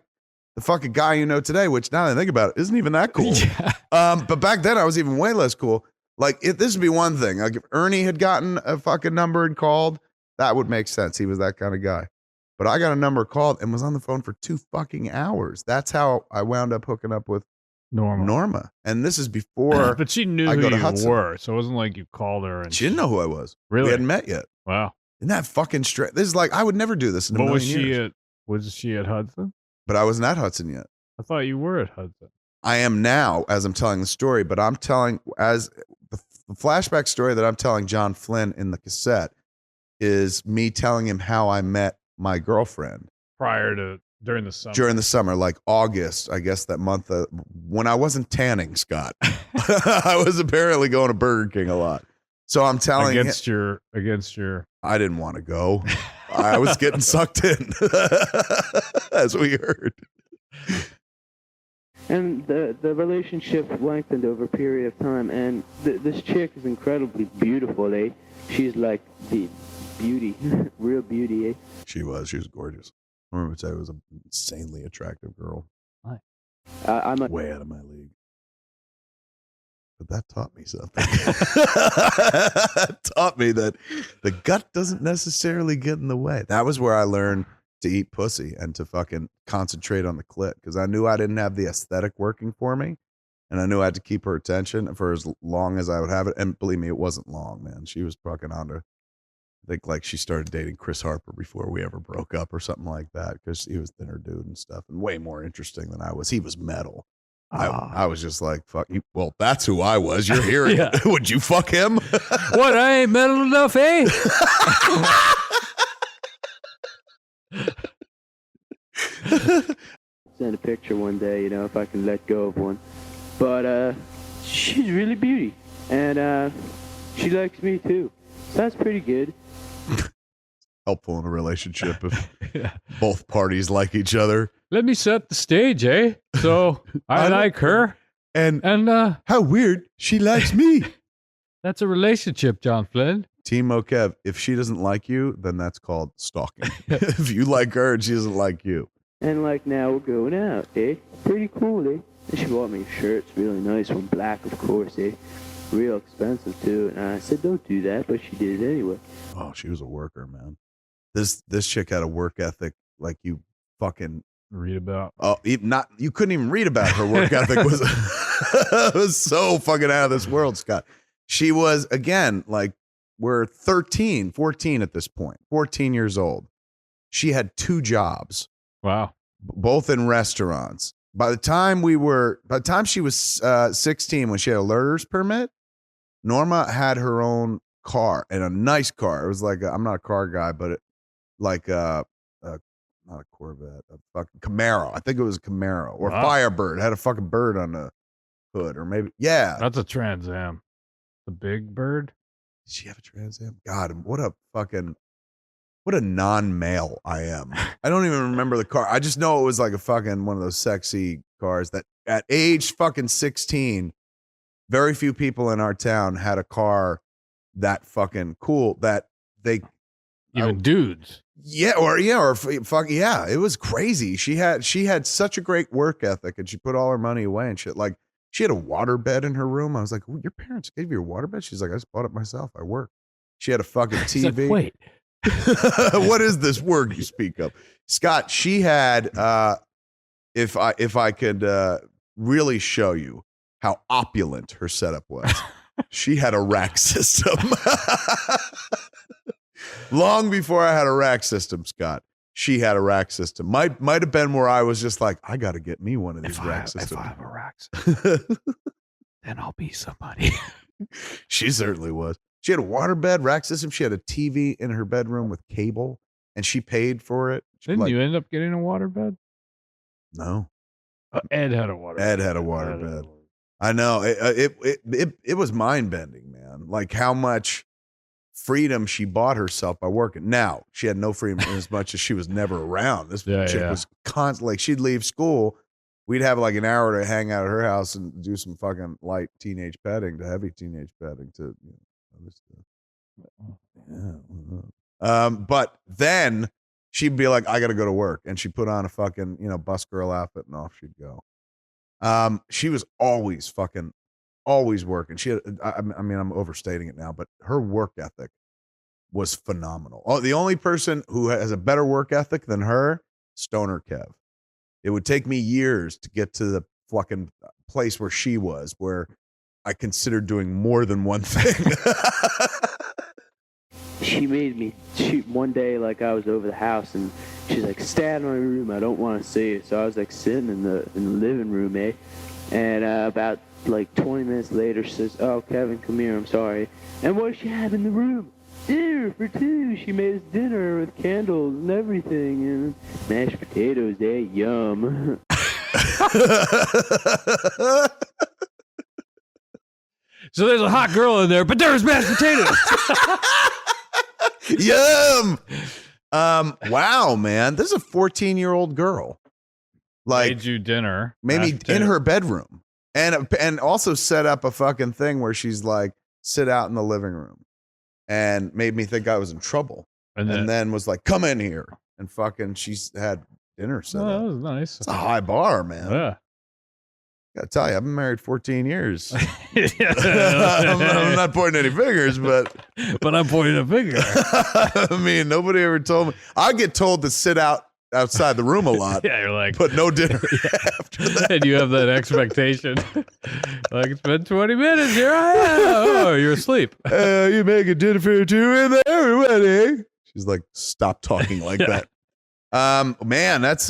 the fucking guy you know today, which now that I think about it, isn't even that cool. Yeah. But back then I was even way less cool. Like, this would be one thing. Like, if Ernie had gotten a fucking number and called, that would make sense. He was that kind of guy. But I got a number called and was on the phone for 2 fucking hours. That's how I wound up hooking up with Norma. And this is before. But she knew I who go to you Hudson. were, so it wasn't like you called her and She didn't know who I was. Really? We hadn't met yet. Wow. Isn't that fucking straight? This is like, I would never do this in a But million years. was she at Hudson? But I wasn't at Hudson yet. I thought you were at Hudson. I am now as I'm telling the story, but I'm telling as the flashback story that I'm telling John Flynn in the cassette is me telling him how I met my girlfriend During the summer. during the summer, like August, I guess that month when I wasn't tanning, Scott. I was apparently going to Burger King a lot. So I'm telling against your I didn't want to go. I was getting sucked in, as we heard. And the relationship lengthened over a period of time, and this chick is incredibly beautiful, eh? She's like the beauty, real beauty, eh? She was gorgeous. I remember saying it was an insanely attractive girl. I'm a Way out of my league. But that taught me something. Taught me that the gut doesn't necessarily get in the way. That was where I learned to eat pussy and to fucking concentrate on the clit, because I knew I didn't have the aesthetic working for me, and I knew I had to keep her attention for as long as I would have it. And believe me, it wasn't long, man. She was fucking on to, I think, like, she started dating Chris Harper before we ever broke up or something like that, because he was thinner dude and stuff and way more interesting than I was. He was metal. I was just like, fuck you. Well, that's who I was. You're hearing Yeah. it. Would you fuck him? What? I ain't metal enough, eh? Send a picture one day, if I can let go of one. But she's really beauty, and she likes me too. So that's pretty good. Helpful in a relationship if both parties like each other. Let me set the stage, eh? So I like her, And and how weird, she likes me. that's a relationship, John Flynn. TeenMo Kev, if she doesn't like you, then that's called stalking. If you like her and she doesn't like you. And like now we're going out, eh? Pretty cool, eh? And she bought me a shirt, it's really nice one, black of course, eh? Real expensive too. And I said don't do that, but she did it anyway. Oh, she was a worker, man. This chick had a work ethic like you fucking Read about. you couldn't even read about her work ethic was was so fucking out of this world, Scott. She was, again, like, we're 13, 14 at this point, 14 years old. She had 2 jobs. Wow. Both in restaurants. By the time she was 16, when she had a learner's permit, Norma had her own car, and a nice car. It was like I'm not a car guy, but not a Corvette, a fucking Camaro. I think it was a Camaro or Firebird. It had a fucking bird on the hood, or maybe That's a Trans Am. The big bird. Did she have a Trans Am? God, what a non-male I am. I don't even remember the car. I just know it was like a fucking one of those sexy cars that at age fucking 16, very few people in our town had a car that fucking cool that they Even dudes. Fuck yeah. It was crazy. She had such a great work ethic, and she put all her money away and shit. Like, she had a waterbed in her room. I was like, oh, your parents gave you a waterbed? She's like, I just bought it myself. I work. She had a fucking TV. Like, wait. What is this word you speak of? Scott, she had if I could really show you how opulent her setup was. She had a rack system. Long before I had a rack system, Scott, she had a rack system. Might have been where I was just like, I got to get me one of these rack systems. If I have a rack system, then I'll be somebody. She certainly was. She had a waterbed, rack system. She had a TV in her bedroom with cable, and she paid for it. Didn't you end up getting a waterbed? No. Ed had a waterbed. Ed had a waterbed. I know. It was mind bending, man. Like how much freedom she bought herself by working. Now, she had no freedom as much as she was never around. This chick was constantly, like, she'd leave school. We'd have like an hour to hang out at her house and do some fucking light teenage petting to heavy teenage petting to, but then she'd be like, I got to go to work. And she put on a fucking, bus girl outfit, and off she'd go. She was always working. She had, I mean, I'm overstating it now, but her work ethic was phenomenal. Oh, the only person who has a better work ethic than her, Stoner Kev. It would take me years to get to the fucking place where she was, where I considered doing more than one thing. She made me shoot one day, like I was over the house, and she's like, "Stand in my room. I don't want to see you." So I was like sitting in the living room, eh? And about like 20 minutes later, she says, "Oh, Kevin, come here. I'm sorry." And what does she have in the room? Dinner for 2. She made us dinner with candles and everything, and mashed potatoes, eh? Yum. So there's a hot girl in there, but there's mashed potatoes. Yum. Wow, man. This is a 14-year-old girl. Like, made you dinner. Maybe in her bedroom. And also set up a fucking thing where she's like, sit out in the living room. And made me think I was in trouble. And then was like, come in here. And fucking she's had dinner set up. That was nice. It's a high bar, man. Yeah. Gotta tell you, I've been married 14 years. I'm not pointing any fingers, but I'm pointing a finger. I mean, nobody ever told me. I get told to sit outside the room a lot. Yeah, you're like, but no dinner after that. And you have that expectation. Like, it's been 20 minutes. Here I am. Oh, you're asleep. You making dinner for 2 in there, everybody? She's like, stop talking like that. Man, it's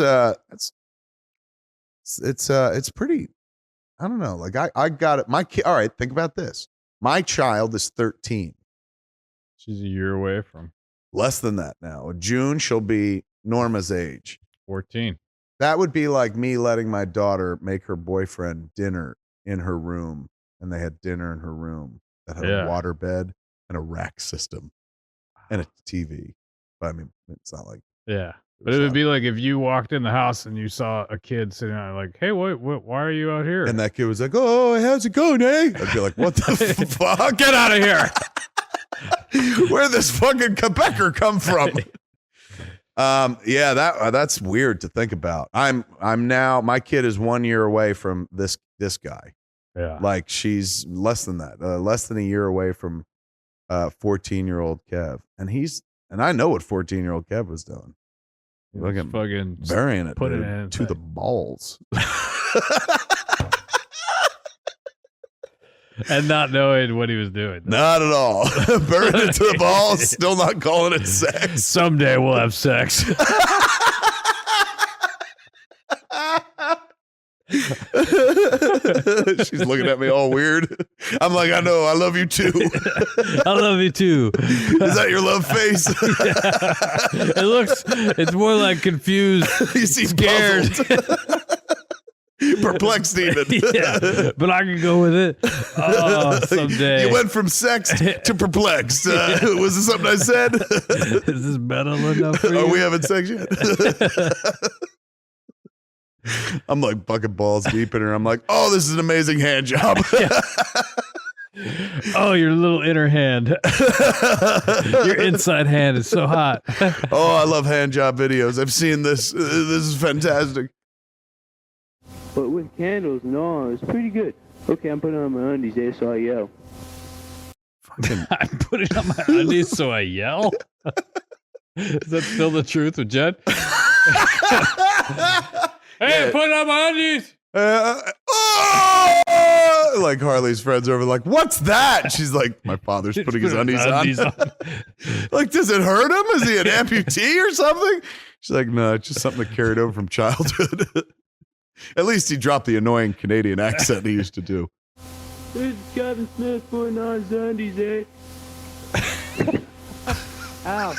pretty. I don't know. Like I got it. My kid. All right, think about this. My child is 13. She's a year away from Less than that now. In June, she'll be Norma's age. 14. That would be like me letting my daughter make her boyfriend dinner in her room, and they had dinner in her room that had a water bed and a rack system and a TV. But I mean, it's not like But it would be like if you walked in the house and you saw a kid sitting there like, hey, why are you out here? And that kid was like, oh, how's it going, eh? I'd be like, what the fuck? Get out of here. Where'd this fucking Quebecer come from? That's weird to think about. I'm now, my kid is 1 year away from this guy. Yeah. Like she's less than that, less than a year away from 14-year-old Kev. And I know what 14-year-old Kev was doing. Look at fucking burying it, put dude, it in to the balls. And not knowing what he was doing. Not at all. Burying it to the balls, still not calling it sex. Someday we'll have sex. She's looking at me all weird. I'm like, I know, I love you too. I love you too. Is that your love face? It's more like confused. You seem scared. Perplexed even. Yeah, but I can go with it. Oh, someday. You went from sex to perplexed. Was this something I said? Is this better enough for you? Are we having sex yet? I'm like bucket balls deep in her. I'm like, oh, this is an amazing hand job. Oh, your little inner hand. Your inside hand is so hot. Oh, I love hand job videos. I've seen this. This is fantastic. But with candles, no, it's pretty good. Okay, I'm putting on my undies there, so I yell. I'm putting on my undies, so I yell? Is that still the truth with Jen? Hey, put on my undies! Like Harley's friends are over, like, what's that? She's like, my father's putting his undies on. Like, does it hurt him? Is he an amputee or something? She's like, no, it's just something that carried over from childhood. At least he dropped the annoying Canadian accent he used to do. This is Kevin Smith putting on his undies, eh? Ow.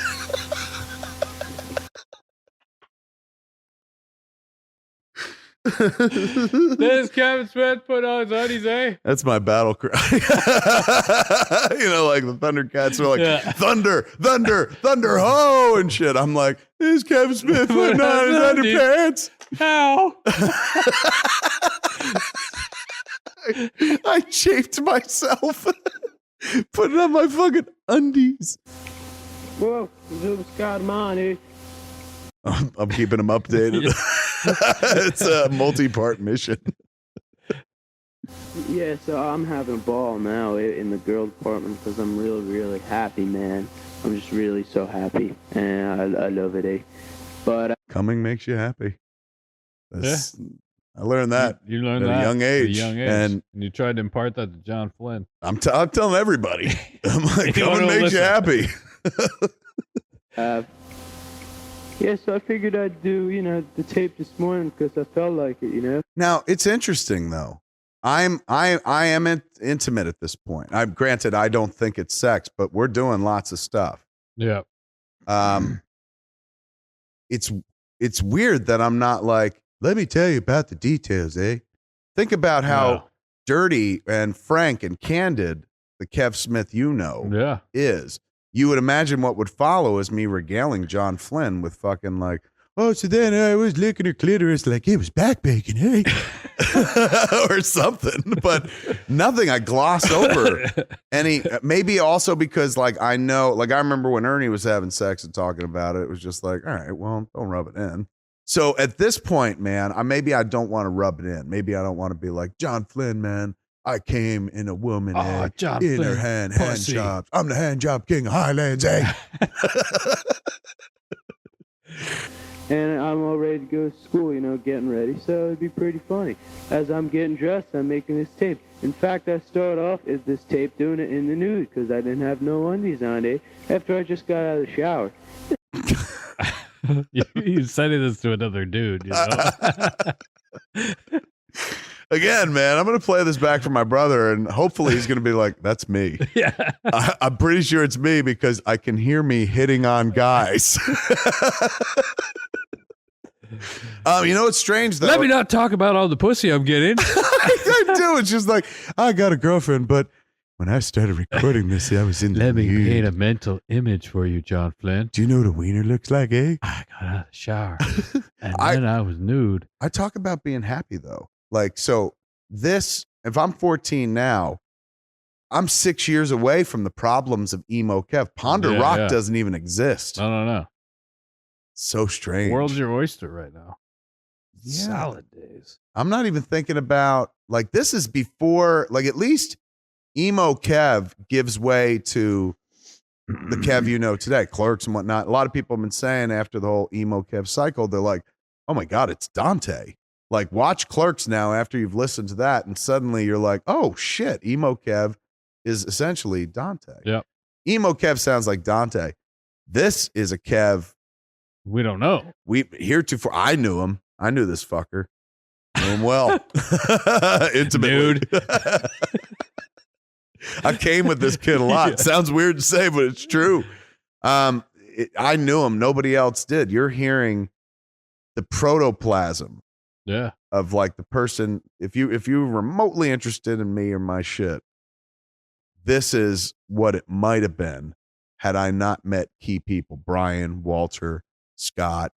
This Kevin Smith put on his undies, eh? That's my battle cry. You know, like the Thundercats are like, thunder, thunder, thunder, ho, and shit. I'm like, this Kevin Smith putting on his underpants. How? I chafed myself putting on my fucking undies. Whoa, what's got on, eh? I'm keeping him updated. It's a multi-part mission. Yeah, so I'm having a ball now in the girl department because I'm really, really happy, man. I'm just really so happy, and I love it, eh? But Coming makes you happy. I learned that. You learned at that a young age, and you tried to impart that to John Flynn. I'm telling everybody. I'm like, coming makes you happy. Yeah, so I figured I'd do, the tape this morning because I felt like it, Now, it's interesting, though. I am intimate at this point. Granted, I don't think it's sex, but we're doing lots of stuff. Yeah. It's weird that I'm not like, let me tell you about the details, eh? Think about how dirty and frank and candid the Kev Smith is. You would imagine what would follow is me regaling John Flynn with fucking like, oh, so then I was licking her clitoris like it was back bacon, hey? Or something. But nothing. I gloss over any, maybe also because like I know, like I remember when Ernie was having sex and talking about it, it was just like, all right, well, don't rub it in. So at this point, man, maybe I don't want to rub it in. Maybe I don't want to be like, John Flynn, man, I came in a woman in Flynn, her hand jobs. I'm the hand job king of Highlands, eh? And I'm all ready to go to school, getting ready. So it'd be pretty funny. As I'm getting dressed, I'm making this tape. In fact, I start off with this tape doing it in the nude because I didn't have no undies on, eh? After I just got out of the shower. You're sending this to another dude, Again, man, I'm going to play this back for my brother, and hopefully he's going to be like, that's me. Yeah. I'm pretty sure it's me because I can hear me hitting on guys. You know what's strange, though? Let me not talk about all the pussy I'm getting. I do. It's just like, I got a girlfriend, but when I started recording this, I was in the Let me mood. paint a mental image for you, John Flynn. Do you know what a wiener looks like, eh? I got out of the shower, and then I was nude. I talk about being happy, though. Like, so this, if I'm 14 now, I'm 6 years away from the problems of emo Kev. Ponder Yeah, Rock yeah. doesn't even exist. No. So strange. World's your oyster right now. Yeah. Salad days. I'm not even thinking about, like, this is before, like, at least emo Kev gives way to the Kev you know today, Clerks and whatnot. A lot of people have been saying after the whole emo Kev cycle, they're like, oh my God, it's Dante. Like, watch Clerks now after you've listened to that, and suddenly you're like, oh shit, emo Kev is essentially Dante. Yep. Emo Kev sounds like Dante. This is a Kev We don't know. heretofore. I knew him. I knew this fucker. Knew him well. Intimately. Dude. I came with this kid a lot. Yeah. Sounds weird to say, but it's true. I knew him. Nobody else did. You're hearing the protoplasm Yeah. of like the person. If you're remotely interested in me or my shit, this is what it might have been had I not met key people: Brian, Walter, Scott,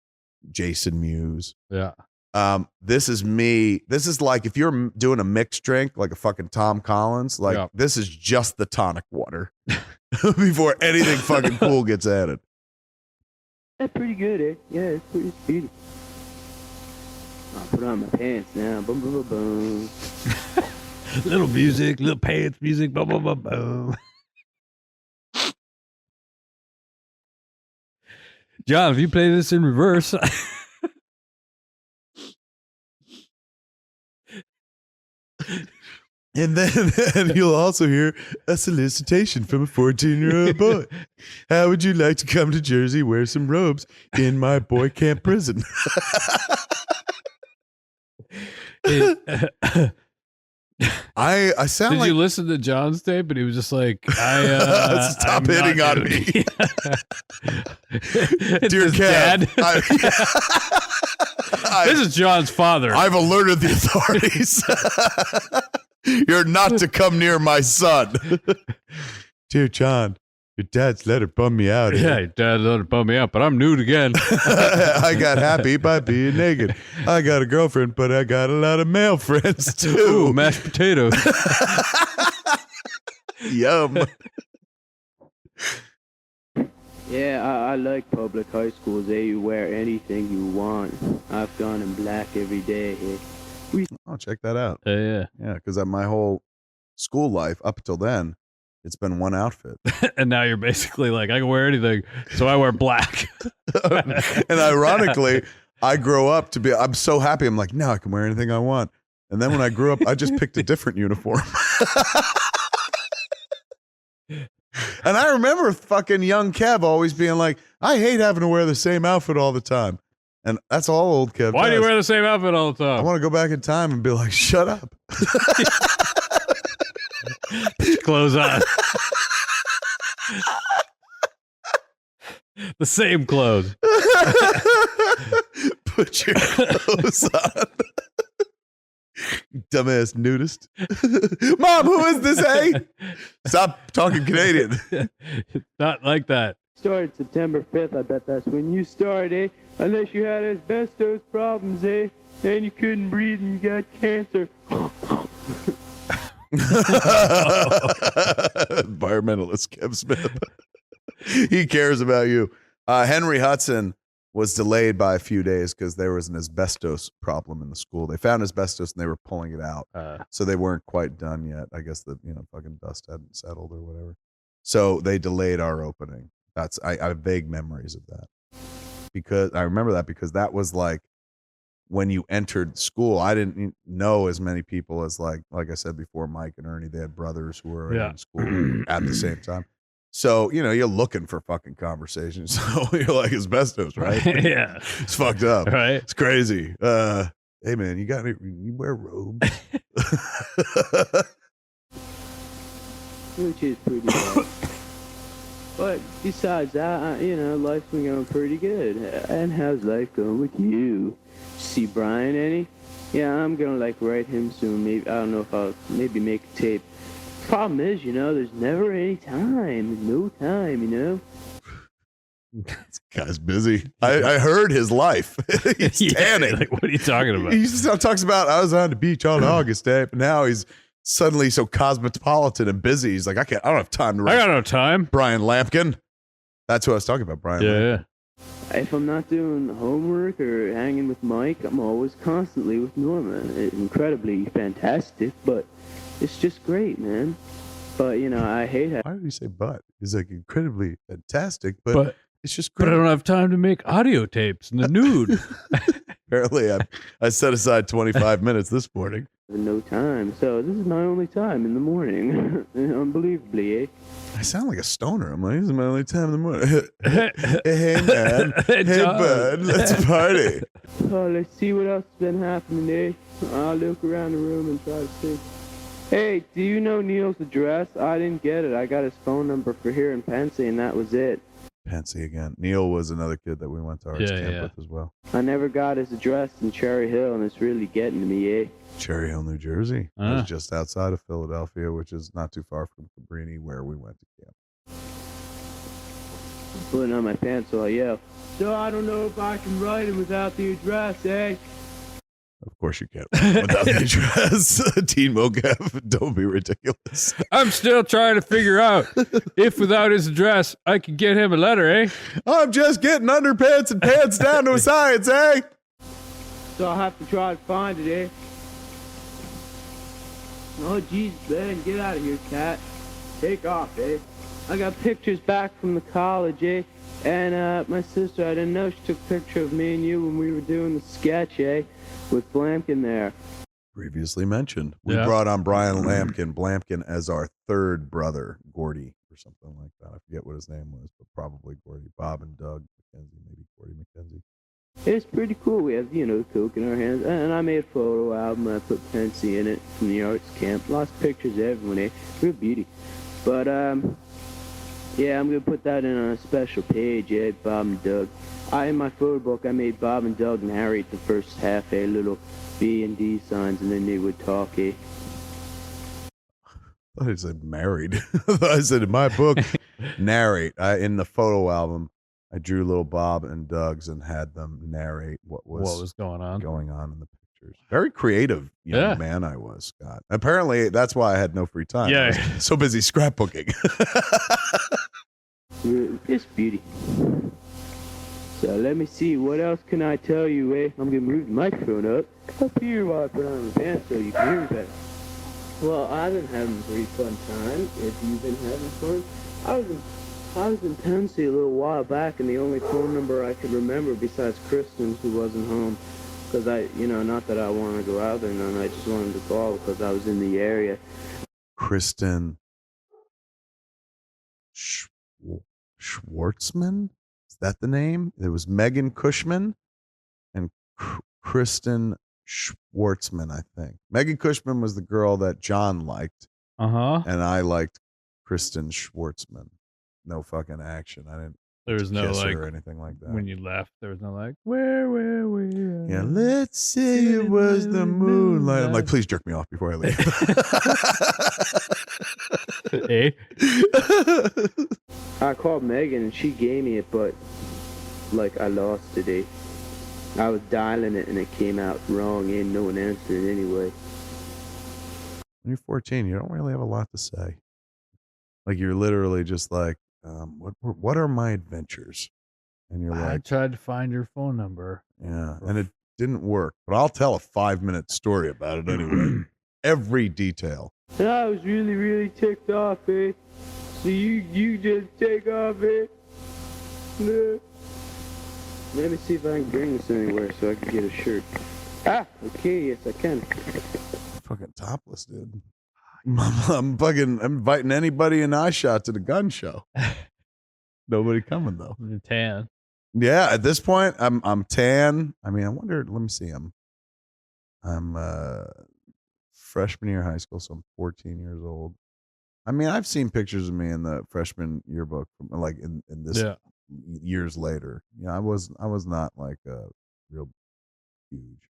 Jason Mewes. Yeah. This is me. This is like if you're doing a mixed drink, like a fucking Tom Collins, like Yeah. this is just the tonic water before anything fucking cool gets added. That's pretty good, eh? Yeah, it's pretty speedy. I'll put on my pants now. Boom, boom, boom, boom. Little music, little pants music. Boom, boom, boom, boom. John, if you play this in reverse. And then you'll also hear a solicitation from a 14-year-old boy. How would you like to come to Jersey, wear some robes in my boy camp prison? I sound Did like you listen to John's tape? And he was just like, Stop I'm not hitting on doing me. It's Dear his Kev, dad. This is John's father. I've alerted the authorities. You're not to come near my son. Dear John, your dad's letter bummed me out. Yeah, your dad let it bum me out, but I'm nude again. I got happy by being naked. I got a girlfriend, but I got a lot of male friends too. Ooh, mashed potatoes. Yum. Yeah, I like public high schools, eh? You wear anything you want. I've gone in black every day, eh? Oh, check that out. Yeah. Yeah, because my whole school life up until then, it's been one outfit. And now you're basically like, I can wear anything, so I wear black. And ironically, I grow up to be, I'm so happy. I'm like, no, I can wear anything I want. And then when I grew up, I just picked a different uniform. And I remember fucking young Kev always being like, I hate having to wear the same outfit all the time. And that's all old Kev Why do you does. wear the same outfit all the I time? want to go back in time and be like, shut up. Clothes on. The same clothes. Put your clothes on. Dumbass nudist. Mom, who is this, hey? Stop talking Canadian. Not like that. Started September 5th. I bet that's when you started, eh? Unless you had asbestos problems, eh? And you couldn't breathe and you got cancer. Environmentalist Kev Smith. He cares about you. Henry Hudson was delayed by a few days because there was an asbestos problem in the school. They found asbestos and they were pulling it out. So they weren't quite done yet. I guess the fucking dust hadn't settled or whatever. So they delayed our opening. I have vague memories of that. Because I remember that because that was like when you entered school. I didn't know as many people as like I said before, Mike and Ernie, they had brothers who were in school at the same time. So, you're looking for fucking conversations. So you're like asbestos, right? Yeah. It's fucked up. Right. It's crazy. Hey man, you wear robes? which is pretty bad. But besides that, life's been going pretty good. And how's life going with you? See Brian any? Yeah, I'm gonna write him soon. Maybe I don't know if I'll maybe make a tape. Problem is, there's never any time. No time. This guy's busy. I heard his life. He's tanning. What are you talking about? He talks about I was on the beach on August day, but now he's suddenly so cosmopolitan and busy. He's like, I don't have time to write. I got no time. Brian Lampkin. That's who I was talking about, Brian. Yeah. If I'm not doing homework or hanging with Mike, I'm always constantly with Norma. It's incredibly fantastic, but it's just great, man. But, I hate how... Why did he say but? He's like incredibly fantastic, but it's just great. But I don't have time to make audio tapes in the nude. Apparently, I set aside 25 minutes this morning. No time. So this is my only time in the morning. Unbelievably, eh? I sound like a stoner. I'm like, this is my only time in the morning. Hey, man. Hey, bud. Let's party. Oh, let's see what else has been happening, eh? I'll look around the room and try to see. Hey, do you know Neil's address? I didn't get it. I got his phone number for here in Pensy, and that was it. Pensy again. Neil was another kid that we went to arts camp with as well. I never got his address in Cherry Hill, and it's really getting to me, eh? Cherry Hill, New Jersey. It was just outside of Philadelphia, which is not too far from Cabrini, where we went to camp. Putting on my pants, so I yell, so I don't know if I can write it without the address, eh? Of course you can't without the address. TeenMo Kev, don't be ridiculous. I'm still trying to figure out if without his address, I could get him a letter, eh? I'm just getting underpants and pants down to a science, eh? So I'll have to try to find it, eh? Oh, jeez, man, get out of here, cat. Take off, eh? I got pictures back from the college, eh? And my sister, I didn't know she took a picture of me and you when we were doing the sketch, eh? With Blampkin there. Previously mentioned. We brought on Brian Blampkin as our third brother, Gordy, or something like that. I forget what his name was, but probably Gordy. Bob and Doug McKenzie, maybe Gordy McKenzie. It's pretty cool. We have, Coke in our hands. And I made a photo album. I put Pensy in it from the arts camp. Lots of pictures of everyone, eh? Real beauty. But, yeah, I'm going to put that in on a special page, eh? Bob and Doug. In my photo book, I made Bob and Doug narrate the first half, eh? Little B and D signs, and then they would talk, eh? I thought he said married. I said in my book, narrate. In the photo album, I drew little Bob and Doug's and had them narrate what was going on in the pictures. Very creative young man I was, Scott. Apparently, that's why I had no free time. Yeah. I was so busy scrapbooking. It's beauty. So let me see, what else can I tell you, eh? I'm going to move the microphone up here while I put on the pants so you can hear me better. Well, I've been having a pretty fun time. If you've been having fun, I was in Tennessee a little while back, and the only phone number I could remember besides Kristen's, who wasn't home, because not that I want to go out there, none, I just wanted to call because I was in the area. Kristen Schwartzman? Is that the name? It was Megan Cushman and Kristen Schwartzman, I think. Megan Cushman was the girl that John liked. And I liked Kristen Schwartzman. No fucking action. I didn't. There was no kiss like her or anything like that. When you left, there was no like, where were we? Yeah, let's say it was the moonlight. I'm like, please jerk me off before I leave. Eh? I called Megan and she gave me it, but I lost today. I was dialing it and it came out wrong and no one answered it anyway. When you're 14, you don't really have a lot to say. You're literally just like, what are my adventures? And you're I tried to find your phone number. Yeah, and it didn't work. But I'll tell a 5-minute story about it anyway. Every detail. And I was really, really ticked off, eh? So you just take off, eh? No. Let me see if I can bring this anywhere so I can get a shirt. Okay, yes I can. Fucking topless, dude. I'm inviting anybody in Eyeshot to the gun show. Nobody coming though. You're tan. Yeah, at this point, I'm tan. I mean, I wonder. Let me see. I'm freshman year of high school, so I'm 14 years old. I mean, I've seen pictures of me in the freshman yearbook, from, like in this years later. Yeah, I was not like a real huge.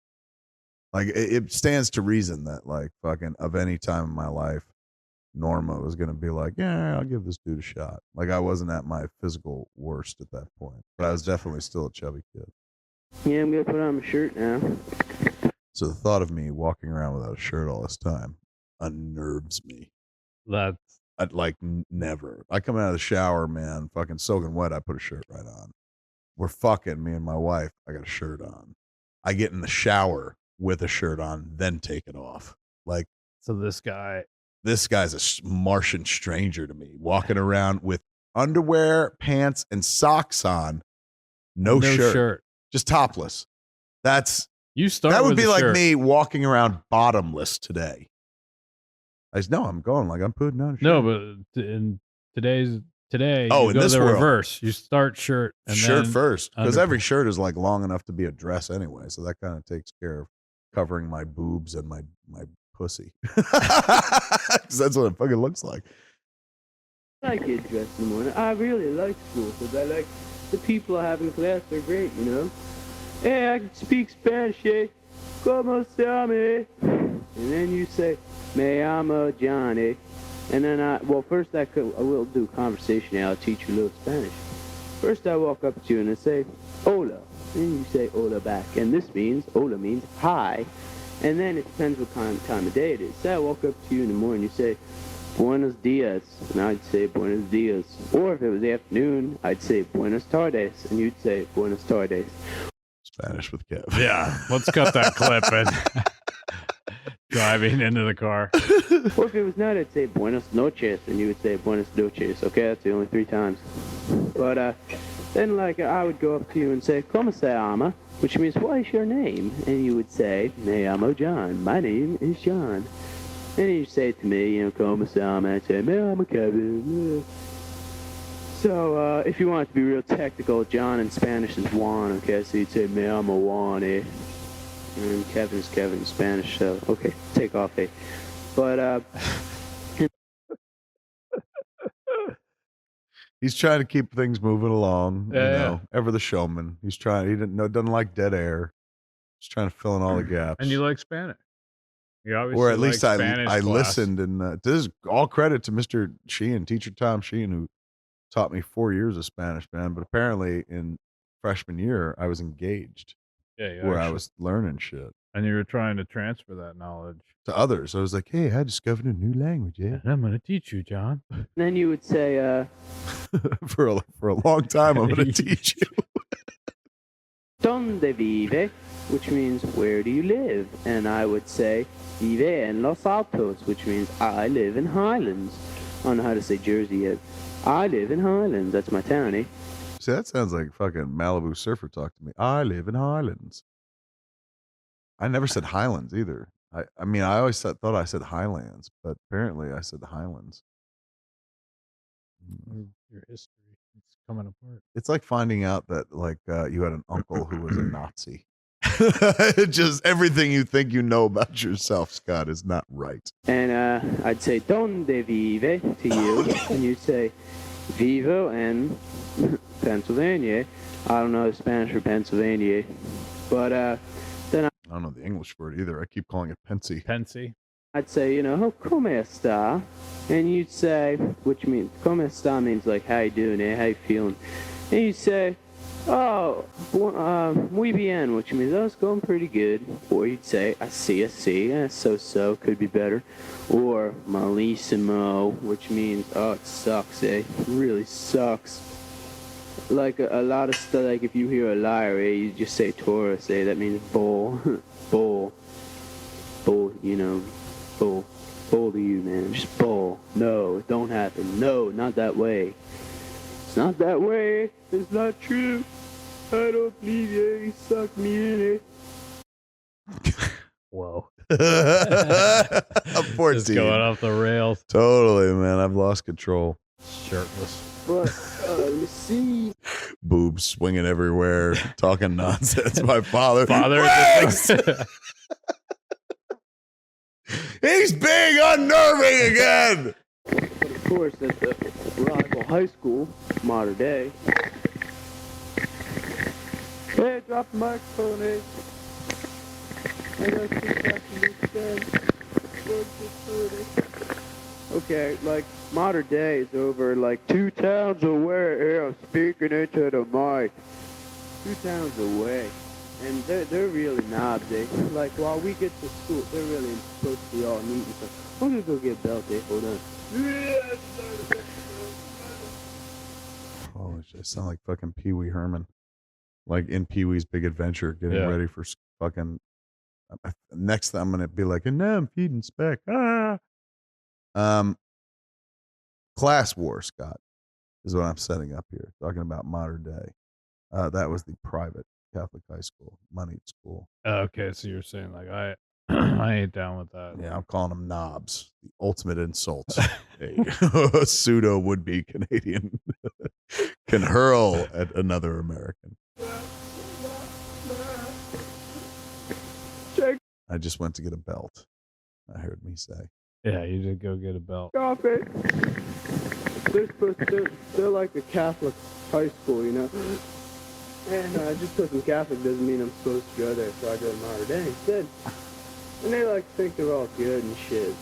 Like it stands to reason that like fucking of any time in my life, Norma was gonna be like, yeah, I'll give this dude a shot. Like I wasn't at my physical worst at that point, but I was definitely still a chubby kid. Yeah, I'm gonna put on my shirt now. So the thought of me walking around without a shirt all this time unnerves me. I'd like never. I come out of the shower, man, fucking soaking wet. I put a shirt right on. We're fucking, me and my wife. I got a shirt on. I get in the shower with a shirt on, then take it off. Like, so this guy's a Martian stranger to me, walking around with underwear, pants, and socks on, no shirt, just topless. That would be like me walking around bottomless today. I'm going like I'm putting on a shirt. No, but in today, in you go this the world, reverse. You start shirt and shirt then first, because every shirt is like long enough to be a dress anyway, so that kind of takes care of covering my boobs and my pussy. Because that's what it fucking looks like. I get dressed in the morning. I really like school because I like the people I have in class. They're great, you know. Hey, I can speak Spanish, eh? Como se llama? And then you say, me llamo Johnny. And then first I will do conversation. I'll teach you a little Spanish. First I walk up to you and I say, hola. And you say hola back. And hola means hi. And then it depends what time of day it is. So I walk up to you in the morning, you say, buenos dias. And I'd say buenos dias. Or if it was the afternoon, I'd say buenas tardes. And you'd say buenas tardes. Spanish with Kev. Yeah, let's cut that clip and driving into the car. Or if it was not, I'd say buenas noches, and you would say buenas noches. Okay, that's the only 3 times. But then, like, I would go up to you and say, como se llama? Which means, what is your name? And you would say, me llamo John. My name is John. And you say to me, you know, como se llama? I'd say, me llamo Kevin. So, if you want it to be real technical, John in Spanish is Juan, okay? So you'd say, me llamo Juan, eh? And Kevin is Kevin in Spanish, so, okay, take off, eh? But, he's trying to keep things moving along, ever the showman. He's trying, doesn't like dead air. He's trying to fill in all the gaps. And you like Spanish. You obviously or at least like I listened, and this is all credit to Mr. Sheehan, teacher Tom Sheehan, who taught me 4 years of Spanish, man. But apparently in freshman year, I was engaged. Yeah, where I was learning shit. And you were trying to transfer that knowledge to others. I was like, hey, I discovered a new language, yeah. And I'm going to teach you, John. Then you would say, for a long time, I'm going to teach you. Donde vive? Which means, where do you live? And I would say, vive en Los Altos, which means, I live in Highlands. I don't know how to say Jersey yet. I live in Highlands. That's my town, eh? See, that sounds like fucking Malibu surfer talk to me. I live in Highlands. I never said Highlands either. I mean, I always thought I said Highlands, but apparently I said the Highlands. Your history, it's coming apart. It's like finding out that like you had an uncle who was a Nazi. Just everything you think you know about yourself, Scott, is not right. And I'd say donde vive to you, and you'd say vivo en Pennsylvania. I don't know Spanish for Pennsylvania, but then I don't know the English for it either. I keep calling it Pensy. Pensy. I'd say, you know, como esta? And you'd say, which means, como esta means like, how you doing, eh? How you feeling? And you'd say, oh, muy bien, which means, oh, it's going pretty good. Or you'd say, así, so, could be better. Or malissimo, which means, oh, it sucks, eh? It really sucks. Like a lot of stuff, like if you hear a liar, eh, you just say Taurus, eh? That means bull, bull, you know, bull to you, man. Just bull. No, it don't happen. No, not that way. It's not that way. It's not true. I don't believe you. You suck me in it. Whoa. I'm 14. Just going off the rails. Totally, man. I've lost control. Shirtless. But, let me see. Boobs swinging everywhere, talking nonsense. My father. He's being unnerving again. But of course, at the rival high school, modern day. Hey, drop the microphone, hey. I got okay, like, modern day is over, like, 2 towns away. Here, I'm speaking into the mic. 2 towns away. And they're really knobs, eh? Like, while we get to school, they're really supposed to be all neat and stuff. I'm gonna go get belt, eh? Hold on. Holy shit, I sound like fucking Pee Wee Herman. Like in Pee Wee's Big Adventure, getting ready for fucking. Next thing I'm gonna be like, and now I'm feeding Speck. Class war, Scott, is what I'm setting up here. Talking about modern day. That was the private Catholic high school, moneyed school. Okay, so you're saying like I ain't down with that. Yeah, I'm calling them knobs. The ultimate insult. A pseudo would-be Canadian can hurl at another American. I just went to get a belt. I heard me say. Yeah, you did go get a belt. They're like a Catholic high school, you know? And just because I'm Catholic doesn't mean I'm supposed to go there, so I go to modern day instead. And they like think they're all good and shit,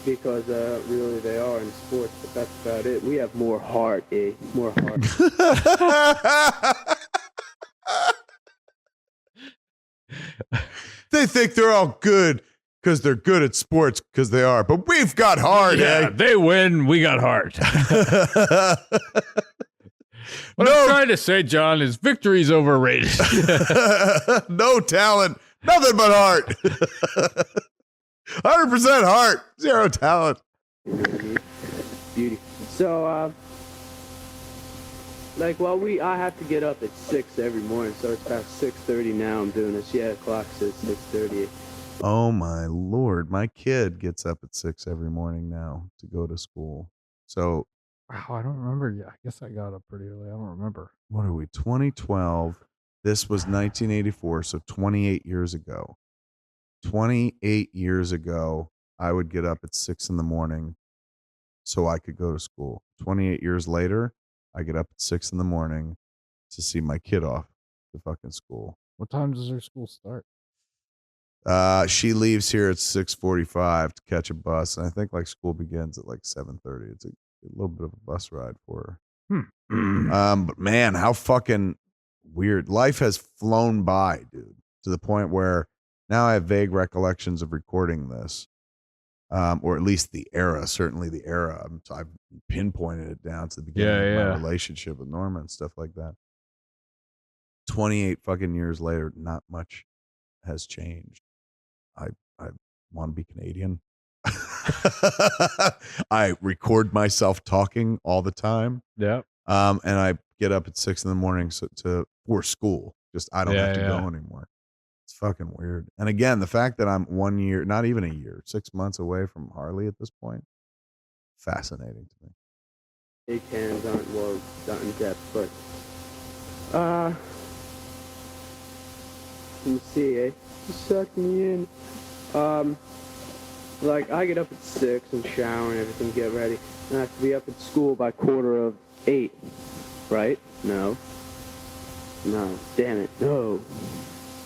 because really they are in sports, but that's about it. We have more heart, eh? More heart. They think they're all good because they're good at sports, because they are. But we've got heart, Yeah, they win. We got heart. What I'm trying to say, John, is victory's overrated. No talent, nothing but heart. 100% heart, 0 talent. Beauty. So, like, well, I have to get up at 6 every morning, so it's about 6:30 now. I'm doing this. Yeah, the clock says 6:30. Oh my Lord, my kid gets up at 6 every morning now to go to school. So, wow, I don't remember. Yeah, I guess I got up pretty early. I don't remember. what are we? 2012. This was 1984, so 28 years ago. 28 years ago, I would get up at 6 in the morning so I could go to school. 28 years later, I get up at 6 in the morning to see my kid off to fucking school. What time does her school start? She leaves here at 6:45 to catch a bus, and I think like school begins at like 7:30. It's a little bit of a bus ride for her. But man, how fucking weird. Life has flown by, dude, to the point where now I have vague recollections of recording this, or at least the era, certainly the era. I've pinpointed it down to the beginning of my relationship with Norma and stuff like that. 28 fucking years later, not much has changed. I want to be Canadian. I record myself talking all the time. Yeah. And I get up at 6 in the morning for school. Just I don't have to go anymore. It's fucking weird. And again, the fact that I'm 1 year, not even a year, 6 months away from Harley at this point, fascinating to me. Big hands aren't well not in depth, but let me see, eh? Just suck me in. Like, I get up at 6 and shower and everything, get ready. And I have to be up at school by 7:45, right? No. Damn it. No.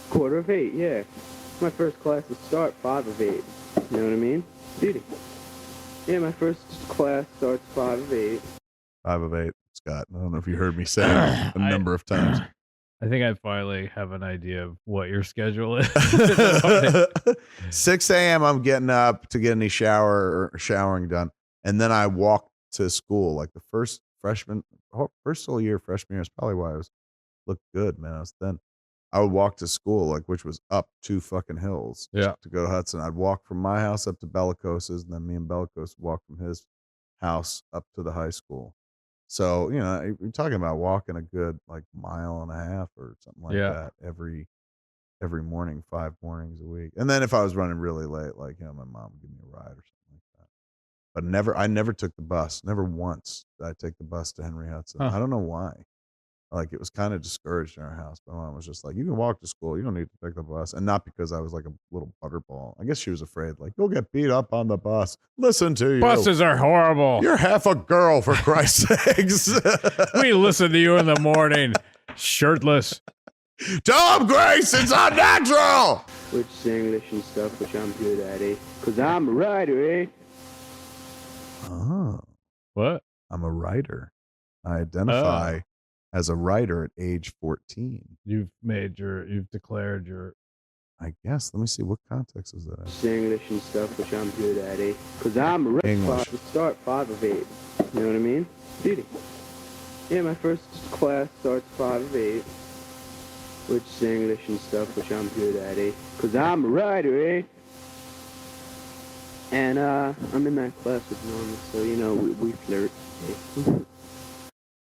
7:45, yeah. My first class will start 5:08. You know what I mean? Beauty. Yeah, my first class starts 5:08. 5:08, Scott. I don't know if you heard me say it a number of times. I think I finally have an idea of what your schedule is. 6 a.m. I'm getting up to get any showering done. And then I walk to school. Like the first whole year, freshman year is probably why I looked good, man. I was thin. I would walk to school, like, which was up 2 fucking hills to go to Hudson. I'd walk from my house up to Bellicos's, and then me and Bellicos would walk from his house up to the high school. So, you're talking about walking a good like 1.5 miles or something like that every morning, 5 mornings a week. And then if I was running really late, like, my mom would give me a ride or something like that. But I never took the bus. Never once did I take the bus to Henry Hudson. I don't know why. Like it was kind of discouraged in our house. My mom was just like, "You can walk to school. You don't need to take the bus." And not because I was like a little butterball. I guess she was afraid, like, you'll get beat up on the bus. Listen to you. Buses are horrible. You're half a girl, for Christ's sakes. We listen to you in the morning, shirtless. Tell him, Grace, it's unnatural. Which is English and stuff, which I'm good at, eh? Because I'm a writer, eh? Oh, What? I'm a writer. I identify as a writer at age 14. You've declared your. I guess. Let me see. What context is that? It's English and stuff, which I'm good at, eh? Because I'm a writer. English. Start 5 of 8. You know what I mean? Dude. Yeah, my first class starts 5 of 8. Which is English and stuff, which I'm good at, eh? Because I'm a writer, eh? And I'm in that class with Norma, so, you know, we flirt. Eh?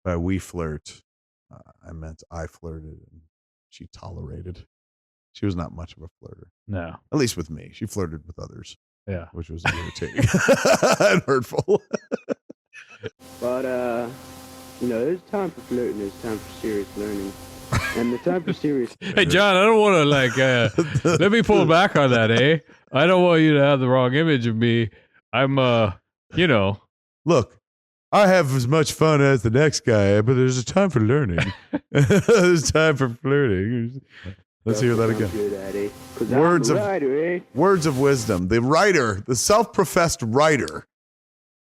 By we flirt, I meant I flirted and she tolerated. She was not much of a flirter. No. At least with me. She flirted with others. Yeah. Which was irritating and hurtful. But, you know, there's time for flirting, there's time for serious learning. And the time for serious... Hey, John, I don't want to, like, let me pull back on that, eh? I don't want you to have the wrong image of me. I'm, you know. Look, I have as much fun as the next guy, but there's a time for learning. There's time for flirting. Let's hear that again. Words of wisdom. The writer, the self-professed writer,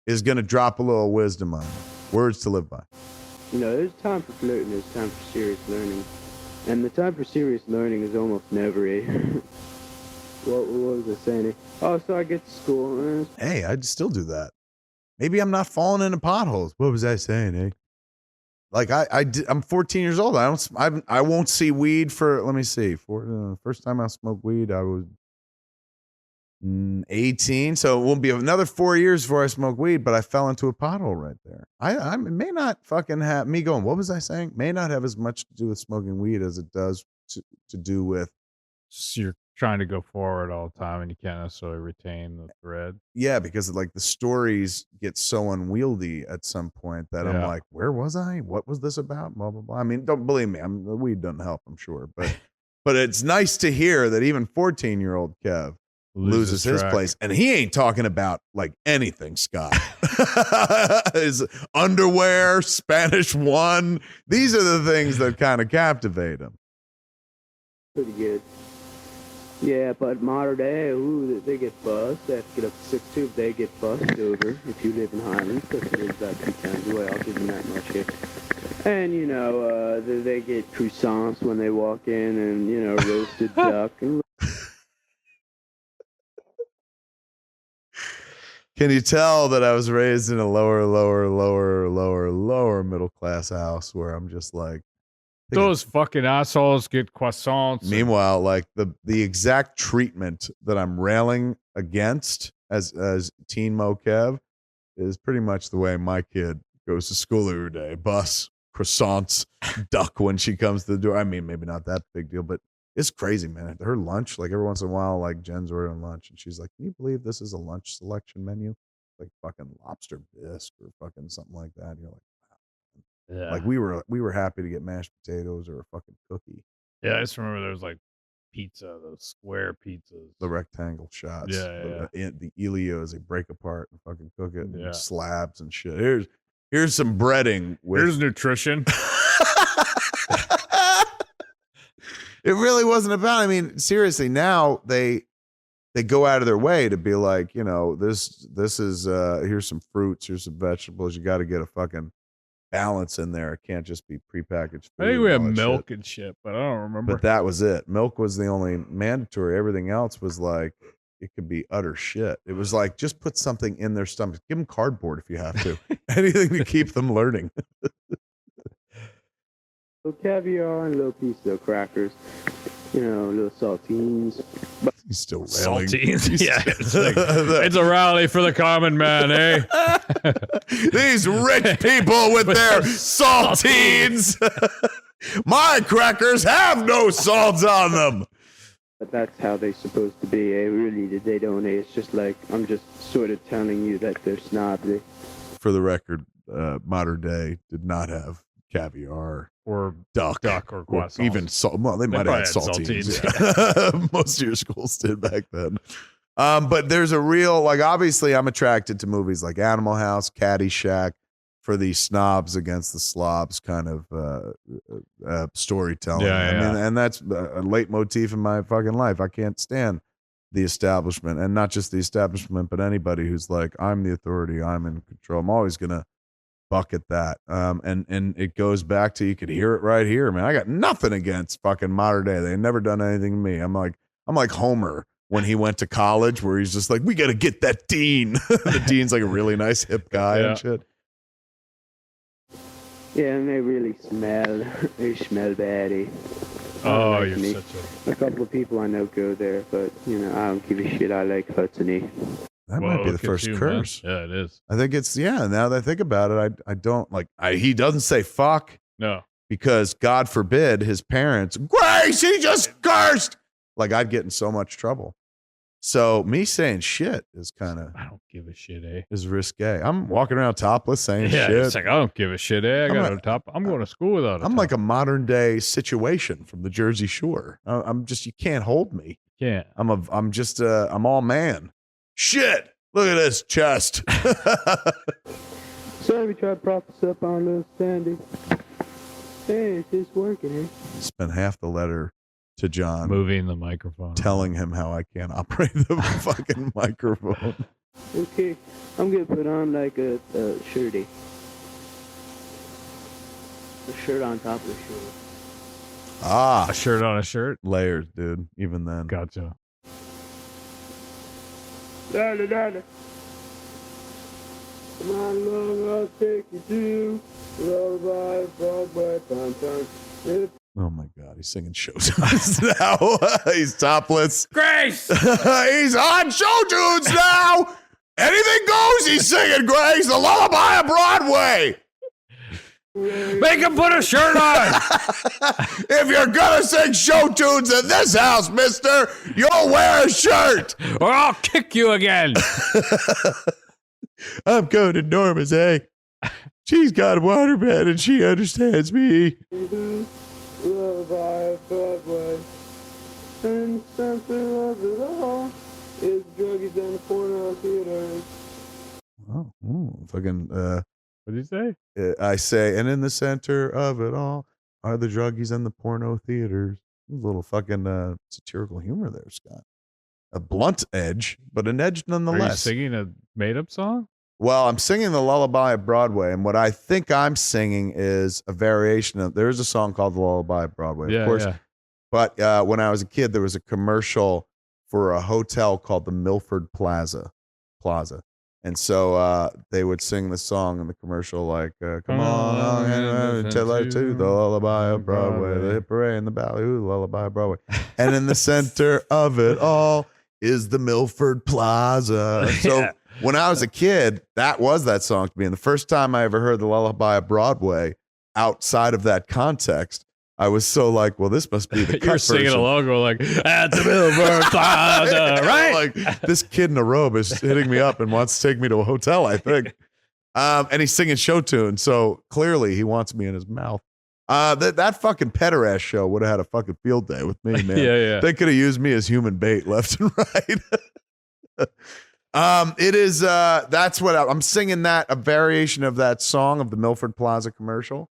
is going to drop a little wisdom on you. Words to live by. You know, there's time for flirting, there's time for serious learning. And the time for serious learning is almost never, eh? What was I saying? Eh? Oh, so I get to school. Hey, I'd still do that. Maybe I'm not falling into potholes. What was I saying, eh? Like I'm 14 years old. I won't see weed for, let me see. First time I smoked weed, I was 18. So it won't be another 4 years before I smoke weed, but I fell into a pothole right there. I may not fucking have me going, what was I saying? May not have as much to do with smoking weed as it does to do with. You're trying to go forward all the time and you can't necessarily retain the thread. Yeah, because like the stories get so unwieldy at some point that I'm like, where was I? What was this about? Blah, blah, blah. I mean, don't believe me. The weed doesn't help, I'm sure. But it's nice to hear that even 14-year-old Kev loses his place. And he ain't talking about like anything, Scott. His underwear, Spanish 1. These are the things that kind of captivate him. Pretty good. Yeah, but modern day, they get buzzed. They have to get up to 6'2". They get buzzed over if you live in Highlands, because it is about 2 times away. I'll give them that much here. And, you know, they get croissants when they walk in and, you know, roasted duck. And Can you tell that I was raised in a lower middle class house where I'm just like, those fucking assholes get croissants. Meanwhile, like the exact treatment that I'm railing against as TeenMo Kev is pretty much the way my kid goes to school every day. Bus, croissants, duck when she comes to the door. I mean, maybe not that big deal, but it's crazy, man. Her lunch, like every once in a while, like Jen's ordering lunch and she's like, can you believe this is a lunch selection menu? Like fucking lobster bisque or fucking something like that. And you're like, yeah. Like we were happy to get mashed potatoes or a fucking cookie. Yeah, I just remember there was like pizza, those square pizzas, the rectangle shots. Yeah. The Elios, they break apart and fucking cook it in slabs and shit. Here's some breading. Here's nutrition. It really wasn't about. I mean, seriously, now they go out of their way to be like, you know, this is here's some fruits, here's some vegetables. You got to get a fucking balance in there. It can't just be prepackaged food. I think we had milk and shit, but I don't remember. But that was it. Milk was the only mandatory. Everything else was like, it could be utter shit. It was like, just put something in their stomach. Give them cardboard if you have to. Anything to keep them learning. Little caviar and a little piece of crackers. You know, little saltines. He's still railing. Saltines. Yeah, it's a rally for the common man, eh? These rich people with their saltines. My crackers have no salt on them. But that's how they're supposed to be, eh? Really, they don't, eh? It's just like, I'm just sort of telling you that they're snobs, eh? For the record, Modern Day did not have caviar, or duck or or croissants. even salt. Well, they might probably have had saltines. Yeah. Most of your schools did back then. But there's a real, like, obviously I'm attracted to movies like Animal House, Caddyshack, for the snobs against the slobs kind of storytelling. Yeah, I mean, yeah. and that's a leitmotif in my fucking life. I can't stand the establishment, and not just the establishment, but anybody who's like, I'm the authority, I'm in control. I'm always gonna bucket that. And it goes back to, you could hear it right here, man. I got nothing against fucking modern day. They never done anything to me. I'm like Homer when he went to college, where he's just like, we got to get that dean. The dean's like a really nice hip guy and shit. Yeah, and they really smell. They smell baddy. Oh, Like you're me. such A couple of people I know go there, but I don't give a shit. I like Hudson. That Whoa, might be the look at first you, curse. man. Yeah, it is. I think it's, now that I think about it, I don't like, he doesn't say fuck, No. because God forbid his parents, Grace, he just cursed. Like, I'd get in so much trouble. So me saying shit is kind of, I don't give a shit, eh? is risque. I'm walking around topless saying Yeah, shit. it's like, I don't give a shit, eh? I'm going to school without a I'm top. like a modern day situation from the Jersey Shore. I'm just, you can't hold me. Yeah. I'm all man. Shit. Look at this chest. So we try to prop us up on little Sandy. Hey, it's just working, eh? Spent half the letter to John Moving the microphone. telling him how I can't operate the fucking microphone. Okay, I'm gonna put on like a shirty. A shirt on top of the shirt. Ah, A shirt on a shirt? layers, dude. Even then. Gotcha. Daddy, daddy. Come on along, I'll take you to Lullaby, Broadway, Downtown. Oh my God, he's singing show tunes now. He's topless. Grace! He's on show tunes now. Anything goes. He's singing Grace, the Lullaby of Broadway. Make him put a shirt on! If you're gonna sing show tunes in this house, mister, you'll wear a shirt. Or I'll kick you again! I'm going to Norma's, eh? She's got a waterbed and she understands me. Lullaby, Broadway. And the center of it all is druggies and the porno theaters. Oh, fucking, What did you say? I say, and in the center of it all are the druggies and the porno theaters. A little fucking satirical humor there, Scott. A blunt edge, but an edge Are you nonetheless. singing a made-up song? Well, I'm singing the Lullaby of Broadway, and what I think I'm singing is a variation of. There is a song called the Lullaby of Broadway, of course. Yeah. But when I was a kid, there was a commercial for a hotel called the Milford Plaza, and so they would sing the song in the commercial, like "Come on, and tell her to the Lullaby of Broadway, the hip hooray and the ballyhoo, the Lullaby of Broadway," and in the center of it all is the Milford Plaza. So. Yeah. When I was a kid, that was that song to me. And the first time I ever heard the Lullaby of Broadway outside of that context, I was so like, well, this must be the cut You're singing version. along, going like, at the Milford Plaza, right? Like, this kid in a robe is hitting me up and wants to take me to a hotel, I think. And he's singing show tunes. So clearly he wants me in his mouth. That fucking pederast show would have had a fucking field day with me, man. Yeah. They could have used me as human bait left and right. It is, that's what I'm singing, a variation of that song of the Milford Plaza commercial.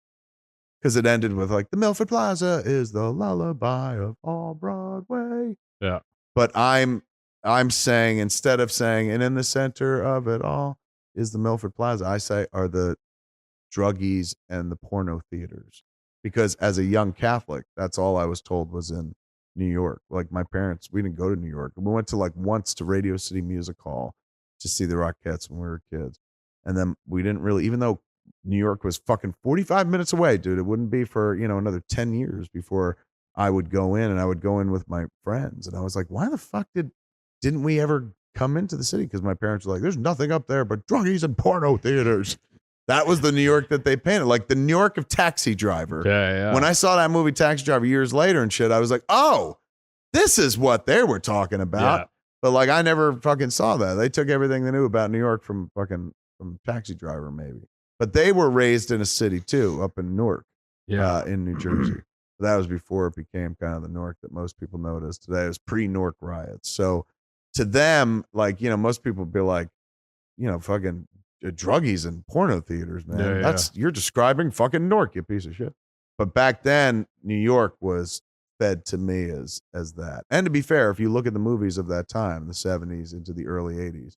Cause it ended with like, the Milford Plaza is the lullaby of all Broadway. Yeah. But I'm saying, instead of saying, and in the center of it all is the Milford Plaza, I say are the druggies and the porno theaters. Because as a young Catholic, that's all I was told was in New York. Like my parents, we didn't go to New York. We went to like once to Radio City Music Hall to see the Rockettes when we were kids. And then we didn't really, even though New York was fucking 45 minutes away, dude, it wouldn't be for, another 10 years before I would go in, and I would go in with my friends. And I was like, why the fuck didn't we ever come into the city? Because my parents were like, there's nothing up there but druggies and porno theaters. That was the New York that they painted, like the New York of Taxi Driver. Yeah. When I saw that movie Taxi Driver years later and shit, I was like, oh, this is what they were talking about. Yeah. But like, I never fucking saw that. They took everything they knew about New York from Taxi Driver, maybe. But they were raised in a city too, up in Newark. in New Jersey. That was before it became kind of the Nork that most people know it as today. It was pre-Nork riots. So to them, like, most people be like, fucking druggies and porno theaters, man. You're describing fucking Nork, you piece of shit. But back then, New York was fed to me as that. And to be fair, if you look at the movies of that time, the 70s into the early 80s,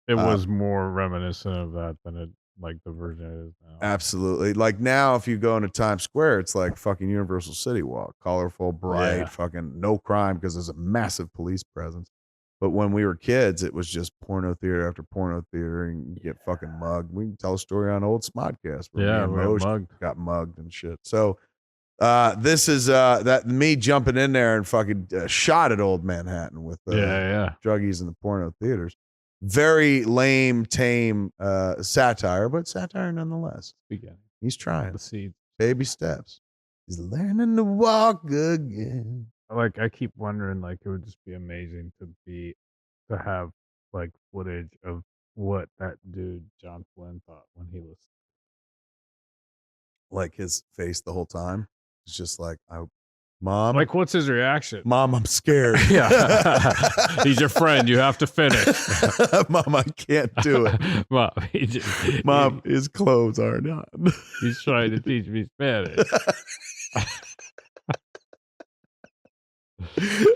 it was more reminiscent of that than it like the version it is now. Absolutely. Like now, if you go into Times Square, it's like fucking Universal City Walk, colorful, bright, fucking no crime because there's a massive police presence. But when we were kids, it was just porno theater after porno theater, and you get fucking mugged. We can tell a story on old Smodcast where me and Moj got mugged and shit. So this is that me jumping in there and fucking shot at old Manhattan with druggies in the porno theaters. Very lame, tame satire, but satire nonetheless. He's trying. Baby steps. He's learning to walk again. Like, I keep wondering, like, it would just be amazing to have like footage of what that dude John Flynn thought when he was like his face the whole time. It's just like, Mom, like, what's his reaction? Mom, I'm scared. He's your friend. You have to finish. Mom, I can't do it. Mom, his clothes are not. He's trying to teach me Spanish.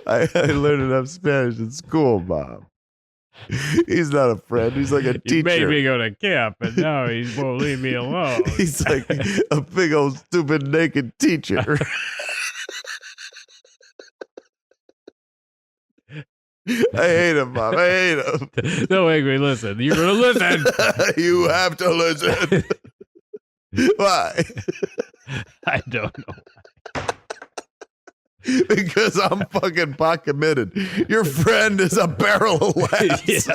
I learned enough Spanish in school, Mom. He's not a friend. He's like a teacher. He made me go to camp, and now he won't leave me alone. He's like a big old stupid naked teacher. I hate him, Mom. I hate him. Don't make me listen. You're going to listen. You have to listen. Why? I don't know. Because I'm fucking pot committed. Your friend is a barrel of laughs.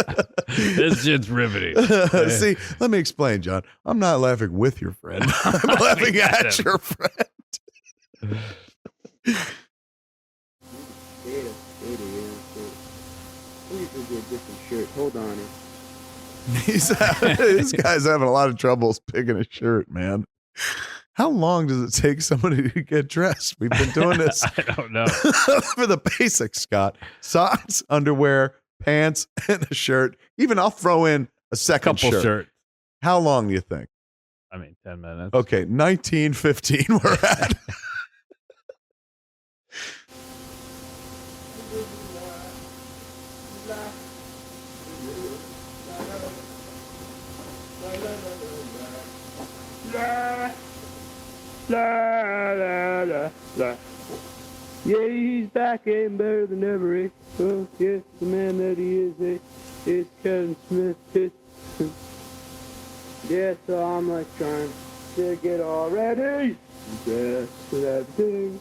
This shit's riveting. See, let me explain, John. I'm not laughing with your friend. I'm laughing at your friend. Hold on. This guy's having a lot of troubles picking a shirt, man. How long does it take somebody to get dressed? We've been doing this. I don't know. For the basics, Scott. Socks, underwear, pants, and a shirt. Even I'll throw in a second shirt. How long do you think? I mean, 10 minutes. Okay, 19:15 we're at. La, la, la, la. Yeah, he's back and better than ever, eh? Oh, yes, the man that he is, eh? Is Kevin Smith, eh? Yeah, so I'm like trying to get all ready. Dress for that thing.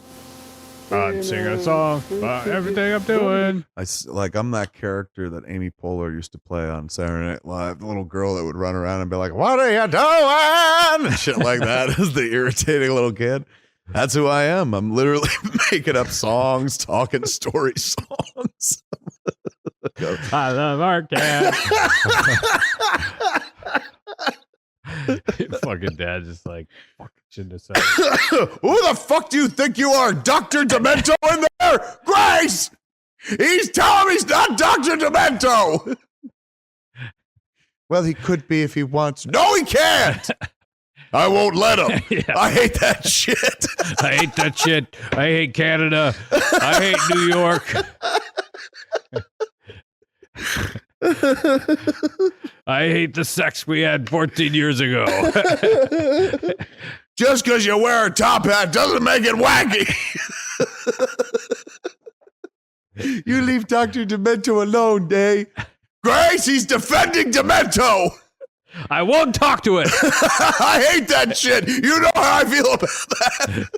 I'm singing a song about everything I'm doing. I'm that character that Amy Poehler used to play on Saturday Night Live. The little girl that would run around and be like, "What are you doing?" And shit like that. Is the irritating little kid. That's who I am. I'm literally making up songs, talking story songs. I love our cat. Fucking dad just like, fucking shouldn't have said it. Who the fuck do you think you are? Dr. Demento in there? Grace! He's telling me he's not Dr. Demento! Well, he could be if he wants. No, he can't! I won't let him. Yeah. I hate that shit. I hate that shit. I hate Canada. I hate New York. I hate the sex we had 14 years ago. Just because you wear a top hat doesn't make it wacky. You leave Dr. Demento alone, Day. Grace, he's defending Demento. I won't talk to it. I hate that shit. You know how I feel about that.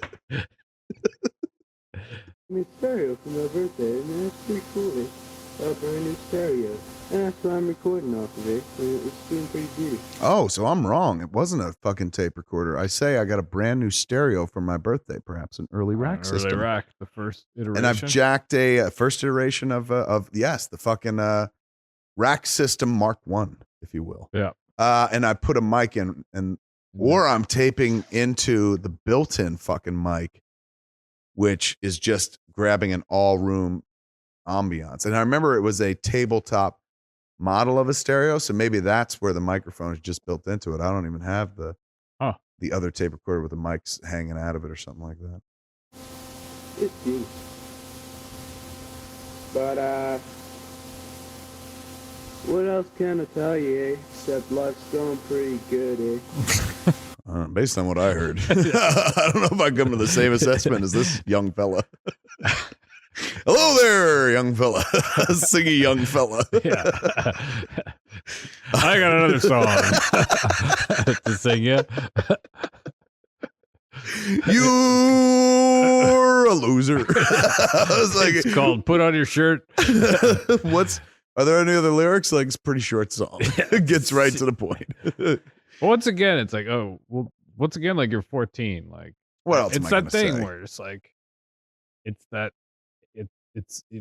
I mean, stereo for my birthday, man. That's pretty cool. A brand new stereo. And that's what I'm recording off of it. It's doing pretty good. Oh, so I'm wrong. It wasn't a fucking tape recorder. I say I got a brand new stereo for my birthday, perhaps an early rack system. Early rack, the first iteration. And I've jacked a first iteration of the fucking rack system Mark 1, if you will. Yeah. And I put a mic in, and Or I'm taping into the built-in fucking mic, which is just grabbing an all-room ambiance. And I remember it was a tabletop model of a stereo, so maybe that's where the microphone is just built into it. I don't even have the other tape recorder with the mics hanging out of it or something like that. It's deep. But, what else can I tell you, eh? Except life's going pretty good, eh? Based on what I heard. I don't know if I come to the same assessment as this young fella. Hello there, young fella. Singy young fella. Yeah. I got another song to sing you. You're a loser. I was like, It's called Put On Your Shirt. Are there any other lyrics? Like, it's a pretty short song. It gets right to the point. Once again, it's like, oh, well, once again, like you're 14. Like, What else? it's that thing where it's like, it's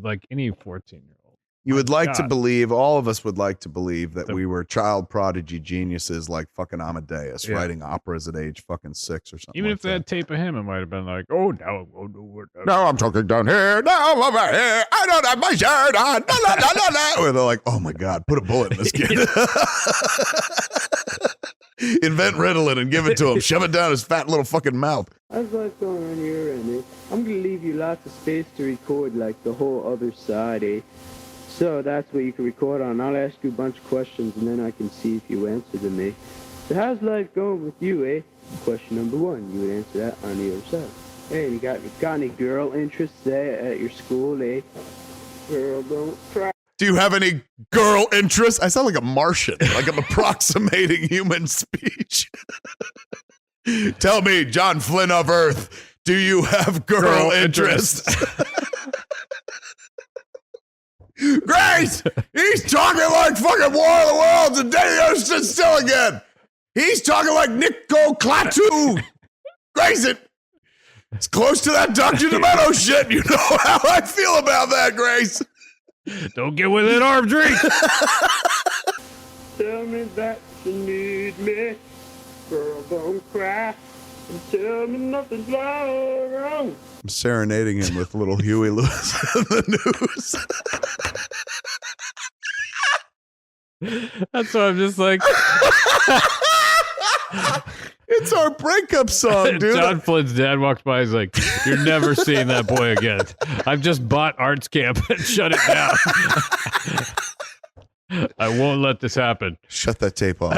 like any 14-year-old. You would like to believe, all of us would like to believe that we were child prodigy geniuses like fucking Amadeus, writing operas at age fucking 6 or something. Even like if they had tape of him, it might have been like, oh, now, now I'm talking down here, now over here, I don't have my shirt on, la, la, la, la, la. Where they're like, oh my God, put a bullet in this kid. Invent Ritalin and give it to him. Shove it down his fat little fucking mouth. How's life going on your end, eh? I'm gonna leave you lots of space to record, like the whole other side, eh? So that's what you can record on. I'll ask you a bunch of questions, and then I can see if you answer them, eh? So how's life going with you, eh? Question number 1, you would answer that on the other side. Hey, you got any girl interests there at your school, eh? Girl, don't cry. Do you have any girl interests? I sound like a Martian, like I'm approximating human speech. Tell me, John Flynn of Earth, do you have girl interests? Grace! He's talking like fucking War of the Worlds and Danny Ocean still again. He's talking like Nico Klaatu. Grace, it's close to that Dr. Demento shit. You know how I feel about that, Grace. don't get within arm's reach. Tell me that you need me. Girl, don't cry. And tell me nothing's wrong. I'm serenading him with little Huey Lewis in the news. That's why I'm just like, it's our breakup song, dude. John Flynn's dad walks by. He's like, you're never seeing that boy again. I've just bought Arts Camp and shut it down. I won't let this happen. Shut that tape off.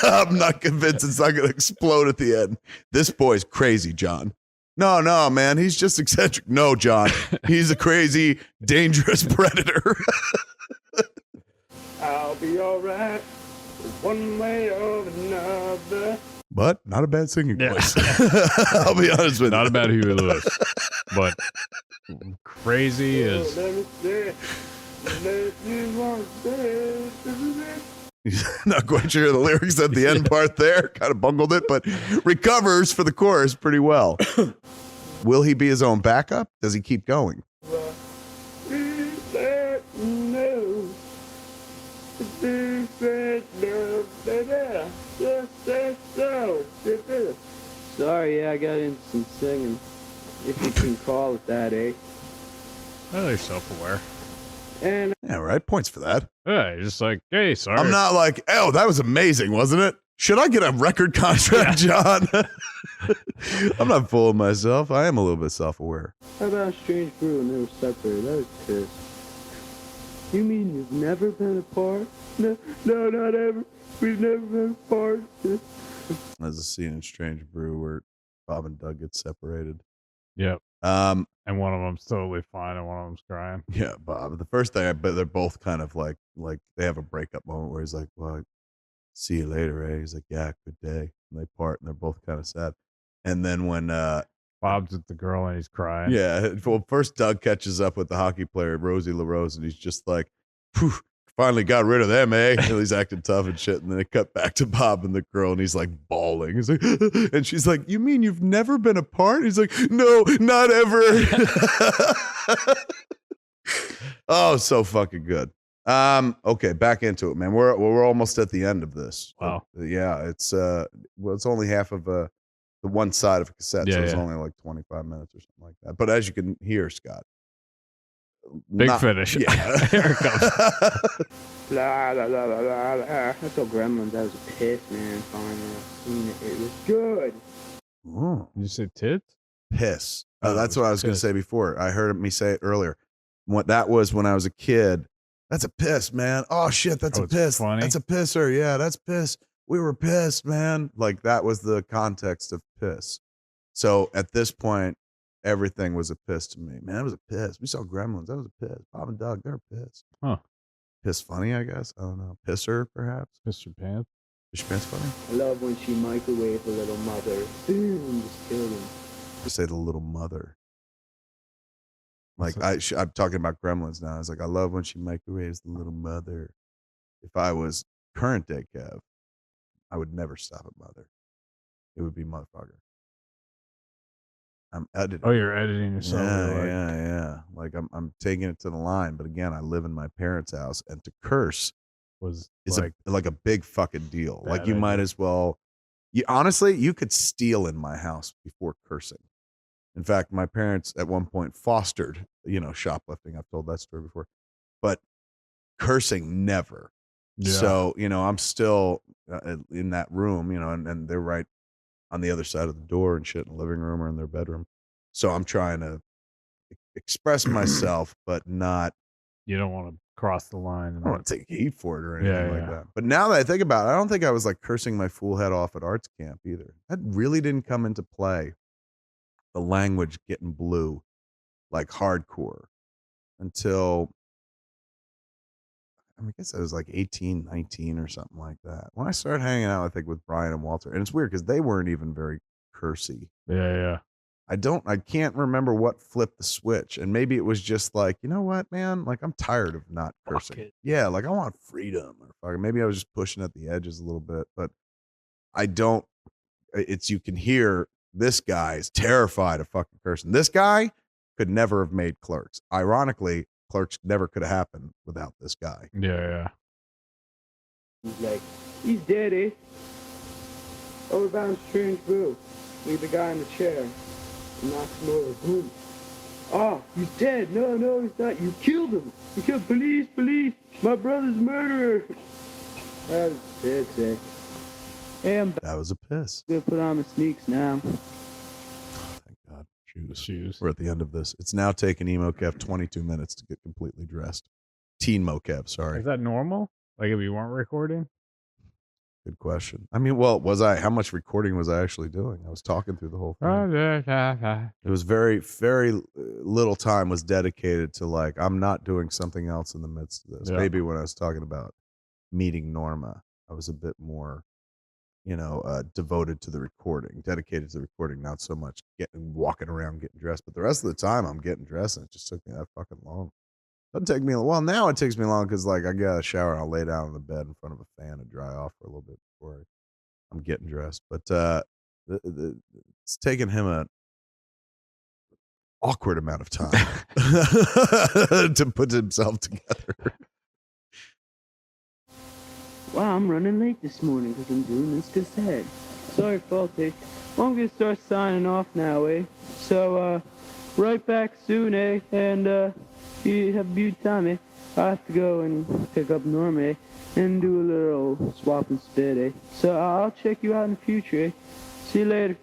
I'm not convinced it's not going to explode at the end. This boy's crazy, John. No, man. He's just eccentric. No, John. He's a crazy, dangerous predator. I'll be all right one way or another. But not a bad singing voice. I'll be honest with you. Not a bad Huey Lewis, but crazy is. Let me see. He's not quite sure the lyrics at the end part there. Kind of bungled it, but recovers for the chorus pretty well. Will he be his own backup? Does he keep going? Sorry, I got into some singing. If you can call it that, eh? Oh, they're self-aware. And Yeah, right. Points for that. Yeah, you're just like, hey, sorry. I'm not like, oh, that was amazing, wasn't it? Should I get a record contract, John? I'm not fooling myself. I am a little bit self-aware. how about Strange Brew and they were separated? That was pissed. You mean you've never been apart? No, not ever. We've never been apart. There's a scene in Strange Brew where Bob and Doug get separated. Yep. Um, And one of them's totally fine and one of them's crying. yeah, Bob. The first thing, but they're both kind of like they have a breakup moment where he's like, "Well, see you later, eh?" He's like, "Yeah, good day." And they part, and they're both kind of sad. And then when Bob's with the girl and he's crying. yeah, well, first Doug catches up with the hockey player Rosie LaRose, and he's just like, "Phew, finally got rid of them, eh?" And he's acting tough and shit. And then they cut back to Bob and the girl, and he's like bawling. He's like, and she's like, "You mean you've never been apart?" He's like, "No, not ever." Oh, so fucking good. Okay, back into it, man. We're almost at the end of this. Wow. Yeah, it's it's only half of the one side of a cassette, so Yeah, it's yeah. only like 25 minutes or something like that. But as you can hear, Scott, Big finish. Yeah. Here it comes. La la la la la la. I saw Gremlins. I was pissed, man. Finally, seen it. It was good. Ooh, Did you say tits? piss. Oh, That's it was what I was going to piss. say before. I heard me say it earlier. What that was when I was a kid. That's a piss, man. Oh shit, that's Oh, a it's piss. funny? That's a pisser. Yeah, that's piss. We were pissed, man. Like that was the context of piss. So at this point, everything was a piss to me. Man, it was a piss. We saw Gremlins. That was a piss. Bob and Doug, they're pissed. Huh. Piss funny, I guess. I don't know. Pisser, perhaps. Mr. Pants. Fish pants funny. I love when she microwaved the little mother. Boom, just killed him. Just say the little mother. Like What's I'm talking about Gremlins now. I was like, I love when she microwaves the little mother. If I was current day Kev, I would never stop at mother. It would be motherfucker. I'm editing. Oh, you're editing yourself. Yeah. Like I'm taking it to the line. But again, I live in my parents' house, and to curse Was is like a big fucking deal. Like bad you might idea. as well. Honestly, you could steal in my house before cursing. In fact, my parents at one point fostered, shoplifting. I've told that story before, but cursing never. Yeah. So, I'm still in that room, and they're right on the other side of the door and shit in the living room or in their bedroom. So I'm trying to express myself, but not, You don't want to cross the line. I And don't want to take heat for it or anything like Yeah. that. But now that I think about it, I don't think I was like cursing my fool head off at arts camp either. That really didn't come into play. The language getting blue, like hardcore, until I guess I was like 18, 19 or something like that. When I started hanging out, I think, with Brian and Walter. And it's weird because they weren't even very cursy. Yeah. I can't remember what flipped the switch. And maybe it was just like, you know what, man? Like, I'm tired of not cursing. it. Yeah, like I want freedom. Or maybe I was just pushing at the edges a little bit. But I don't, you can hear this guy is terrified of fucking cursing. This guy could never have made Clerks. Ironically, Clerks never could have happened without this guy. Yeah. He's like, he's dead, eh? Over by him, strange Brew. Leave the guy in the chair. Knocks him over. Boom. Oh, he's dead. No, he's not. You killed him. You killed police. My brother's murderer. That was dead, eh? Hey, I'm That was a piss. gonna put on my sneaks now. Thank God. Shoes. We're at the end of this. It's now taken TeenMo Kev 22 minutes to get completely dressed. TeenMo Kev, sorry. Is that normal? Like if you weren't recording? Good question. I mean, well, how much recording was I actually doing? I was talking through the whole thing. It was very, very little time was dedicated to like, I'm not doing something else in the midst of this. Yeah. Maybe when I was talking about meeting Norma, I was a bit more, devoted to the recording, dedicated to the recording, not so much walking around getting dressed. But the rest of the time I'm getting dressed, and it just took me that fucking long. Doesn't take me well. Now it takes me long because like I got a shower and I'll lay down on the bed in front of a fan and dry off for a little bit before I'm getting dressed. But it's taken him an awkward amount of time to put himself together. Wow, I'm running late this morning because I'm doing this cassette. Sorry, faulty. Well, I'm gonna start signing off now, eh? So, right back soon, eh? And, you have a beautiful time, eh? I have to go and pick up Norma, eh? And do a little swap and spit, eh? So I'll check you out in the future, eh? See you later.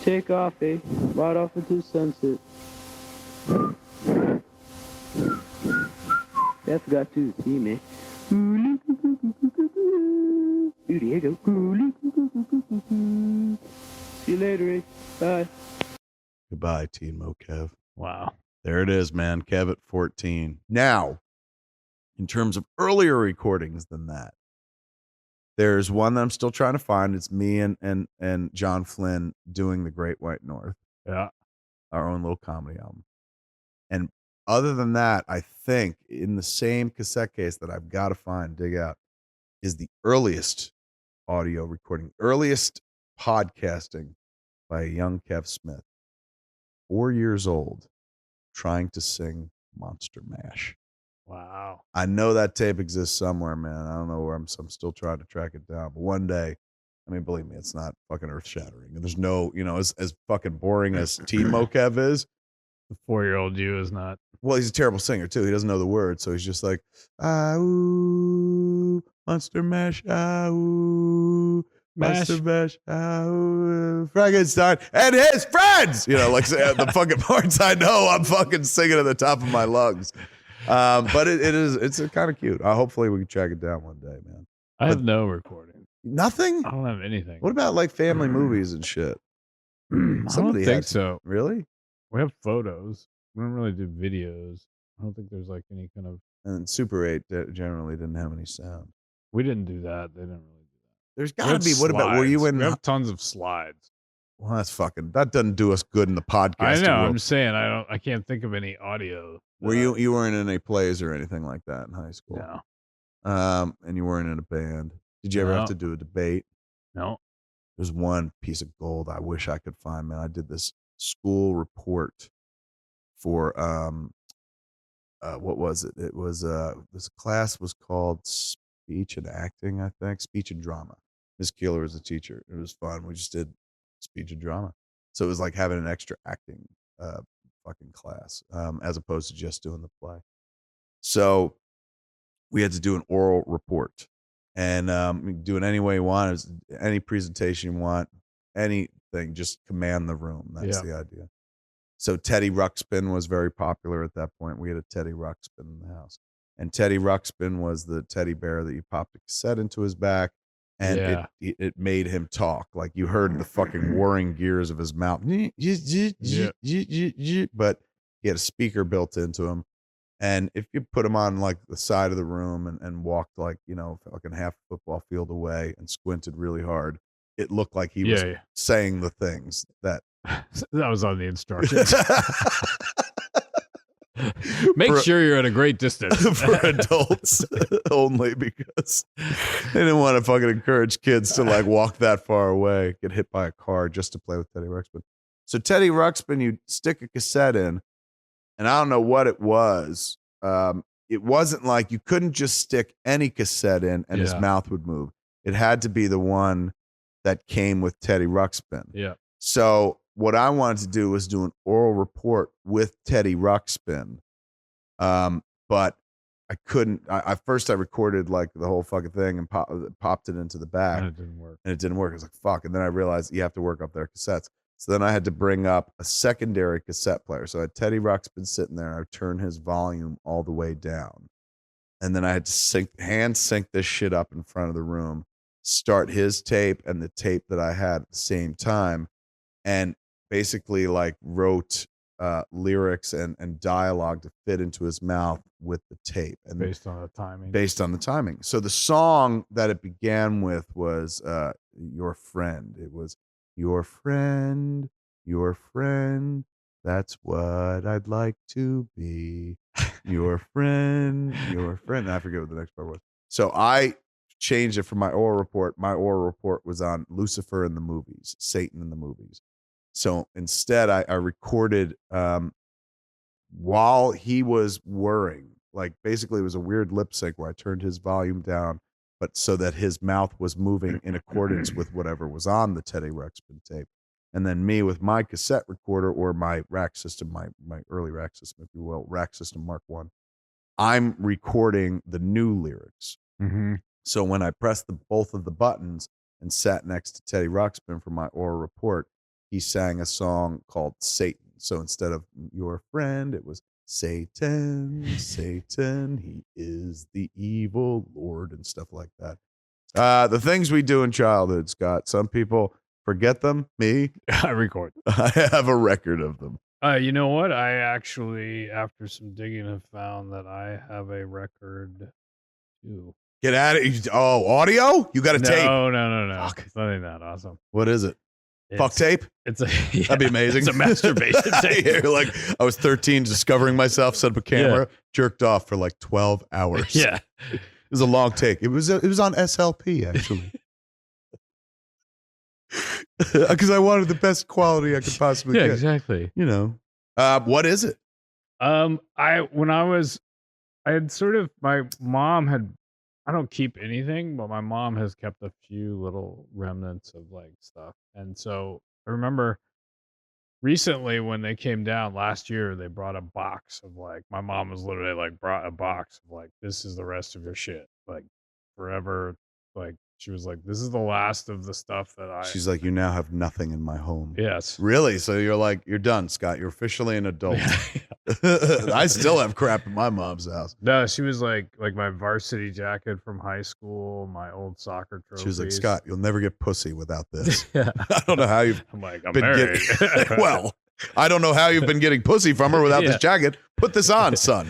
Take off, eh? Right off into the sunset. I forgot to do the theme, eh? Here you go. See you later, eh? Bye. Goodbye, TeenMo Kev. Wow. There it is, man. Kev at 14. Now, in terms of earlier recordings than that, there's one that I'm still trying to find. It's me and John Flynn doing The Great White North, Yeah. our own little comedy album. And other than that, I think in the same cassette case that I've got to dig out, is the earliest audio recording, earliest podcasting by a young Kev Smith, 4 years old, trying to sing Monster Mash. Wow. I know that tape exists somewhere, man. I don't know where I'm still trying to track it down. But one day, I mean, believe me, it's not fucking earth shattering. There's no, as fucking boring as TeenMo Kev is. The 4-year-old you is not. Well, he's a terrible singer too. He doesn't know the words, so he's just like, ah ooh, monster mash, ah ooh, monster mash, ah ooh, Frankenstein and his friends. Like the fucking parts I know, I'm fucking singing at the top of my lungs. But it's kind of cute. Hopefully we can track it down one day, man. I have no recording. Nothing. I don't have anything. What about like family movies and shit? I don't think so. Really? We have photos. We don't really do videos. I don't think there's like any kind of. And Super 8 generally didn't have any sound. We didn't do that. They didn't really do that. There's got to be. What about? Were you in? We have tons of slides. Well, that doesn't do us good in the podcast. I know. World. I'm saying I can't think of any audio. Were you weren't in any plays or anything like that in high school? No. And you weren't in a band. Did you ever have to do a debate? No. There's one piece of gold I wish I could find, man. I did this school report for what was it? It was this class was called speech and acting, I think, speech and drama. Miss Keeler was a teacher. It was fun. We just did speech and drama, so it was like having an extra acting fucking class, as opposed to just doing the play. So we had to do an oral report, and do it any way you want, any presentation you want, anything, just command the room. That's the idea. So Teddy Ruxpin was very popular at that point. We had a Teddy Ruxpin in the house. And Teddy Ruxpin was the teddy bear that you popped a cassette into his back, and it made him talk. Like you heard the fucking whirring gears of his mouth. But he had a speaker built into him. And if you put him on like the side of the room and walked like, fucking half a football field away and squinted really hard, it looked like he was saying the things that was on the instructions. Make sure you're at a great distance. For adults only, because they didn't want to fucking encourage kids to like walk that far away, get hit by a car just to play with Teddy Ruxpin. So Teddy Ruxpin, you stick a cassette in, and I don't know what it was. It wasn't like you couldn't just stick any cassette in and his mouth would move. It had to be the one that came with Teddy Ruxpin. Yeah. So what I wanted to do was do an oral report with Teddy Ruxpin. But I couldn't. I first recorded like the whole fucking thing and popped it into the back. And it didn't work. I was like, fuck. And then I realized you have to work up their cassettes. So then I had to bring up a secondary cassette player. So I had Teddy Ruxpin sitting there. I turned his volume all the way down. And then I had to hand sync this shit up in front of the room, start his tape and the tape that I had at the same time, and basically like wrote lyrics and dialogue to fit into his mouth with the tape, and based on the timing. So the song that it began with was Your Friend. It was your friend, that's what I'd like to be. Your friend. And I forget what the next part was. So I changed it for my oral report. My oral report was on Lucifer in the movies, Satan in the movies. So instead, I recorded while he was whirring. Like basically, it was a weird lip sync where I turned his volume down, but so that his mouth was moving in accordance with whatever was on the Teddy Ruxpin tape. And then me with my cassette recorder or my rack system, my early rack system, if you will, rack system Mark I, I'm recording the new lyrics. Mm-hmm. So when I pressed both of the buttons and sat next to Teddy Ruxpin for my oral report, he sang a song called Satan. So instead of your friend, it was Satan, he is the evil Lord and stuff like that. The things we do in childhood, Scott, some people forget them. Me, I record. I have a record of them. You know what? I actually, after some digging, have found that I have a record too. Get at it. Oh, audio? You got a tape? No. Fuck. It's nothing that awesome. What is it? Fuck tape? It's a That'd be amazing. It's a masturbation tape. You're like, I was 13, discovering myself, set up a camera, jerked off for like 12 hours. Yeah. It was a long take. It was on SLP, actually. Because I wanted the best quality I could possibly get. Exactly. What is it? When I was I had sort of, my mom had, I don't keep anything, but my mom has kept a few little remnants of like stuff. And so I remember recently when they came down last year, they brought a box of like, my mom was literally like, brought a box of like, this is the rest of your shit. Like forever. Like she was like, this is the last of the stuff that I. She's like, you now have nothing in my home. Yes. Really? So you're like, you're done, Scott. You're officially an adult. I still have crap in my mom's house. No, she was like my varsity jacket from high school, my old soccer trophies. She was like, Scott, you'll never get pussy without this. Yeah. I don't know how you've I'm like, I'm been married. well, I don't know how you've been getting pussy from her without this jacket. Put this on, son.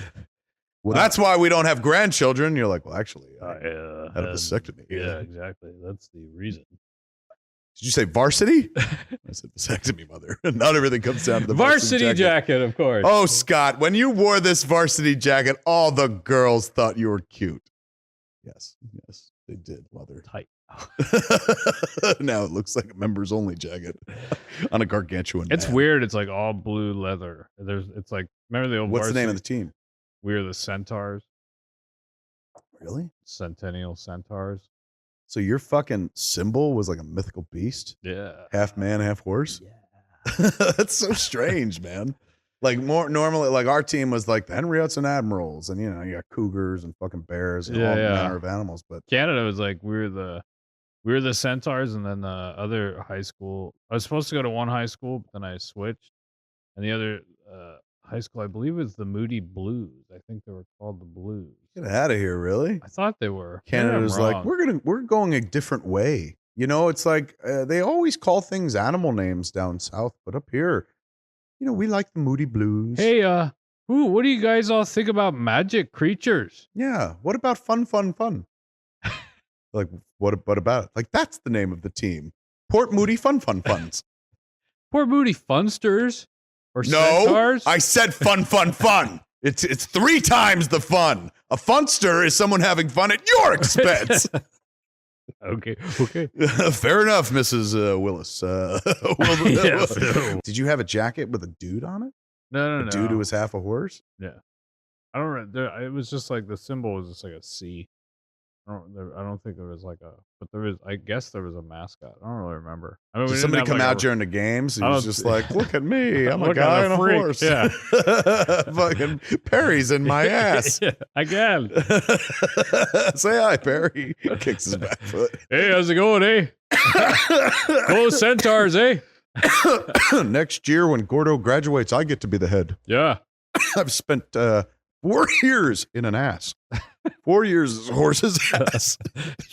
Well, that's why we don't have grandchildren. You're like, well, actually, I had a vasectomy. Yeah, exactly. That's the reason. Did you say varsity? I said vasectomy, mother. Not everything comes down to the varsity jacket, of course. Oh, Scott, when you wore this varsity jacket, all the girls thought you were cute. Yes, they did, mother. Tight. Now it looks like a members only jacket on a gargantuan. It's man. weird. It's like all blue leather. It's like, remember the old What's varsity? the name of the team? We are the Centaurs. Really? Centennial Centaurs. So your fucking symbol was like a mythical beast? Yeah. Half man, half horse? Yeah. That's so strange, man. Like more normally, like our team was like the Henriettes and Admirals, and you got cougars and fucking bears and all manner of animals. But Canada was like, we were the Centaurs, and then the other high school. I was supposed to go to one high school, but then I switched, and the other high school, I believe, was the Moody Blues. I think they were called the Blues. Get out of here, really? I thought they were. Canada was like, we're going a different way. It's like they always call things animal names down south, but up here, we like the Moody Blues. Hey, what do you guys all think about magic creatures? Yeah. What about fun? Like, what about it? Like, that's the name of the team. Port Moody Funs. Port Moody Funsters? Or no, Centaurs? I said fun. It's 3 times the fun. A funster is someone having fun at your expense. Okay. Fair enough, Mrs. Willis. Yes. Did you have a jacket with a dude on it? No. A dude who was half a horse? Yeah. I don't remember. It was just like the symbol was just like a C. I don't think there was like but there was. I guess there was a mascot. I don't really remember. I mean, Did somebody come out during the games? He was just like, "Look at me, I'm a guy on a horse." Yeah, fucking Perry's in my ass. Yeah, again. Say hi, Perry. Kicks his back foot. Hey, how's it going, eh? Go Centaurs, eh? Next year, when Gordo graduates, I get to be the head. Yeah, I've spent 4 years in an ass. 4 years as a horse's ass.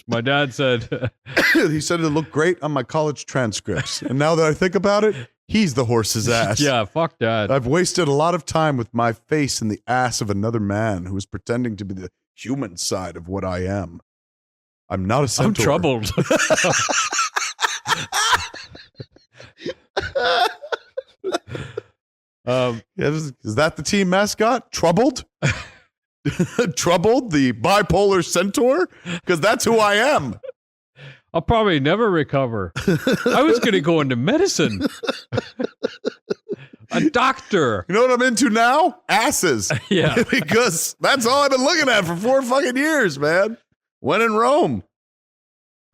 My dad said. He said it looked great on my college transcripts. And now that I think about it, he's the horse's ass. Yeah, fuck Dad. I've wasted a lot of time with my face in the ass of another man who is pretending to be the human side of what I am. I'm not a centaur. I'm troubled. Is that the team mascot? Troubled? Troubled, the bipolar centaur? Because that's who I am. I'll probably never recover. I was going to go into medicine. A doctor. You know what I'm into now? Asses. Yeah. Because that's all I've been looking at for 4 fucking years, man. When in Rome.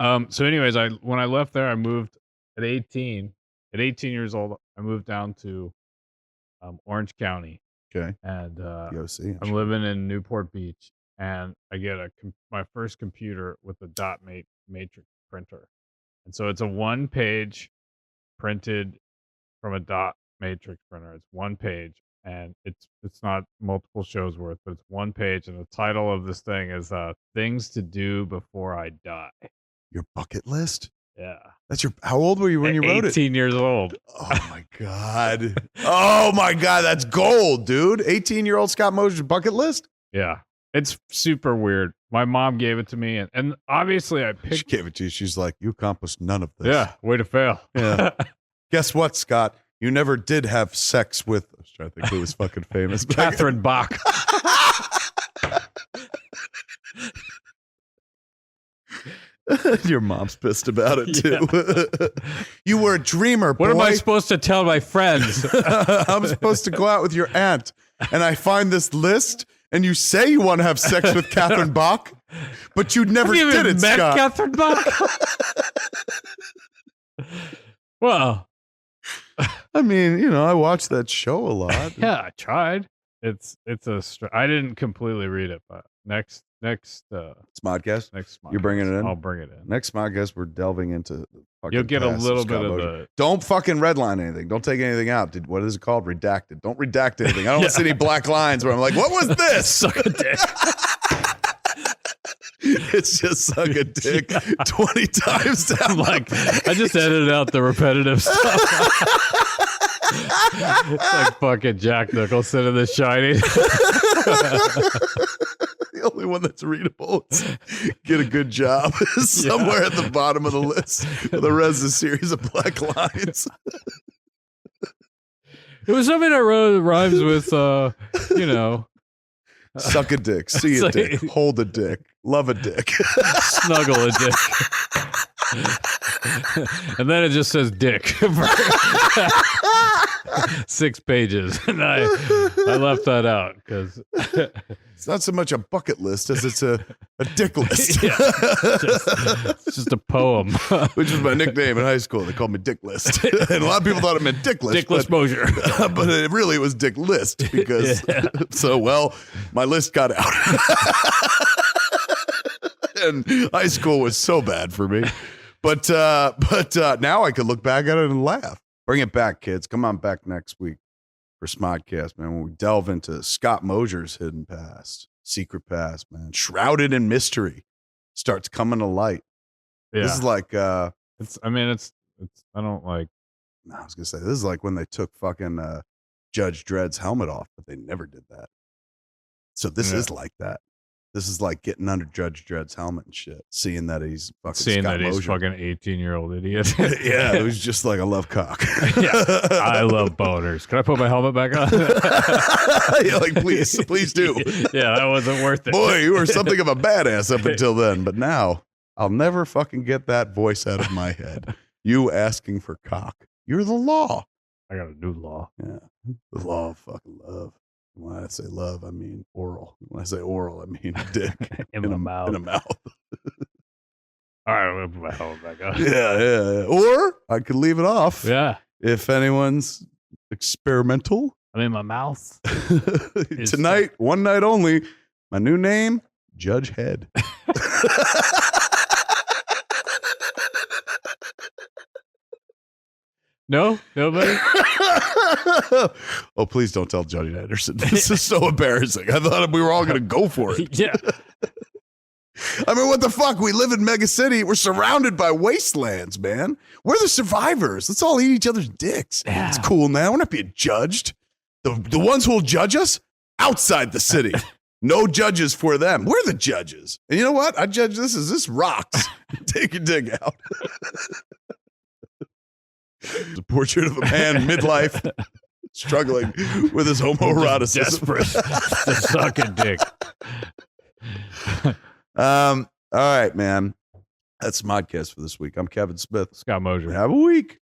So anyways, when I left there, I moved at 18. At 18 years old, I moved down to Orange County. Okay. And I'm living in Newport Beach, and I get my first computer with a dot matrix printer. And so it's a 1-page printed from a dot matrix printer. It's 1 page, and it's not multiple shows worth, but it's 1 page, and the title of this thing is Things to Do Before I Die. Your bucket list? Yeah. How old were you when you wrote it? 18 years old. Oh my God. Oh my God. That's gold, dude. 18-year-old Scott Mosier's bucket list? Yeah. It's super weird. My mom gave it to me, and obviously I picked. She gave it to you. She's like, you accomplished none of this. Yeah. Way to fail. Yeah. Guess what, Scott? You never did have sex with, I was trying to think who was fucking famous. Catherine Bach. Your mom's pissed about it too. You were a dreamer, boy. What am I supposed to tell my friends? I'm supposed to go out with your aunt, and I find this list, and you say you want to have sex with Catherine Bach, but you never Have you did even it, met Scott. Catherine Bach? Well, I mean, you know, I watched that show a lot. yeah, I tried. I didn't completely read it, but next Smodcast. You're bringing it in? I'll bring it in. Next Smodcast, we're delving into fucking You'll get a past little Scott bit of Mosier. the. Don't fucking redline anything. Don't take anything out. What is it called? Redacted. Don't redact anything. I don't want to see any black lines where I'm like, what was this? Suck a dick. It's just suck a dick 20 times down. I'm like, I just edited out the repetitive stuff. It's like fucking Jack Nicholson in The Shining. The only one that's readable is Get a Good Job is somewhere at the bottom of the list. The rest is a series of black lines. It was something that rhymes with, you know. Suck a dick, see a dick, hold a dick, love a dick. Snuggle a dick. And then it just says dick. 6 pages. And I left that out because it's not so much a bucket list as it's a dick list. Yeah, it's just a poem. Which was my nickname in high school. They called me Dick List. And a lot of people thought it meant Dick List. Dickless Mosier. But it really was Dick List because, my list got out. And high school was so bad for me. But now I could look back at it and laugh. Bring it back, kids. Come on back next week for Smodcast, man, when we delve into Scott Mosier's hidden past, secret past, man. Shrouded in mystery starts coming to light. Yeah. This is like I don't like. I was gonna say this is like when they took fucking Judge Dredd's helmet off, but they never did that. So this is like that. This is like getting under Judge Dredd's helmet and shit, seeing that he's fucking Scott he's Mosier. fucking 18-year-old idiot. Yeah, it was just like I love cock. Yeah, I love boners. Can I put my helmet back on? Yeah, like please do. Yeah, that wasn't worth it. Boy, you were something of a badass up until then, but now I'll never fucking get that voice out of my head. You asking for cock. You're the law. I got a new law. Yeah, the law of fucking love. When I say love, I mean oral. When I say oral, I mean dick in a mouth. In a mouth. All right, I'm gonna put my helmet back on. Yeah. Or I could leave it off. Yeah. If anyone's experimental. I mean, my mouth. Tonight, one night only. My new name, Judge Head. No? Nobody? Oh, please don't tell Johnny Anderson. This is so embarrassing. I thought we were all going to go for it. Yeah. I mean, what the fuck? We live in Mega City. We're surrounded by wastelands, man. We're the survivors. Let's all eat each other's dicks. Yeah. It's cool now. We're not being judged. The ones who will judge us, outside the city. No judges for them. We're the judges. And you know what? I judge this as this rocks. Take your dick out. It's a portrait of a man midlife struggling with his homoeroticism. Desperate to suck a dick. All right, man. That's Smodcast for this week. I'm Kevin Smith. Scott Mosier. Have a week.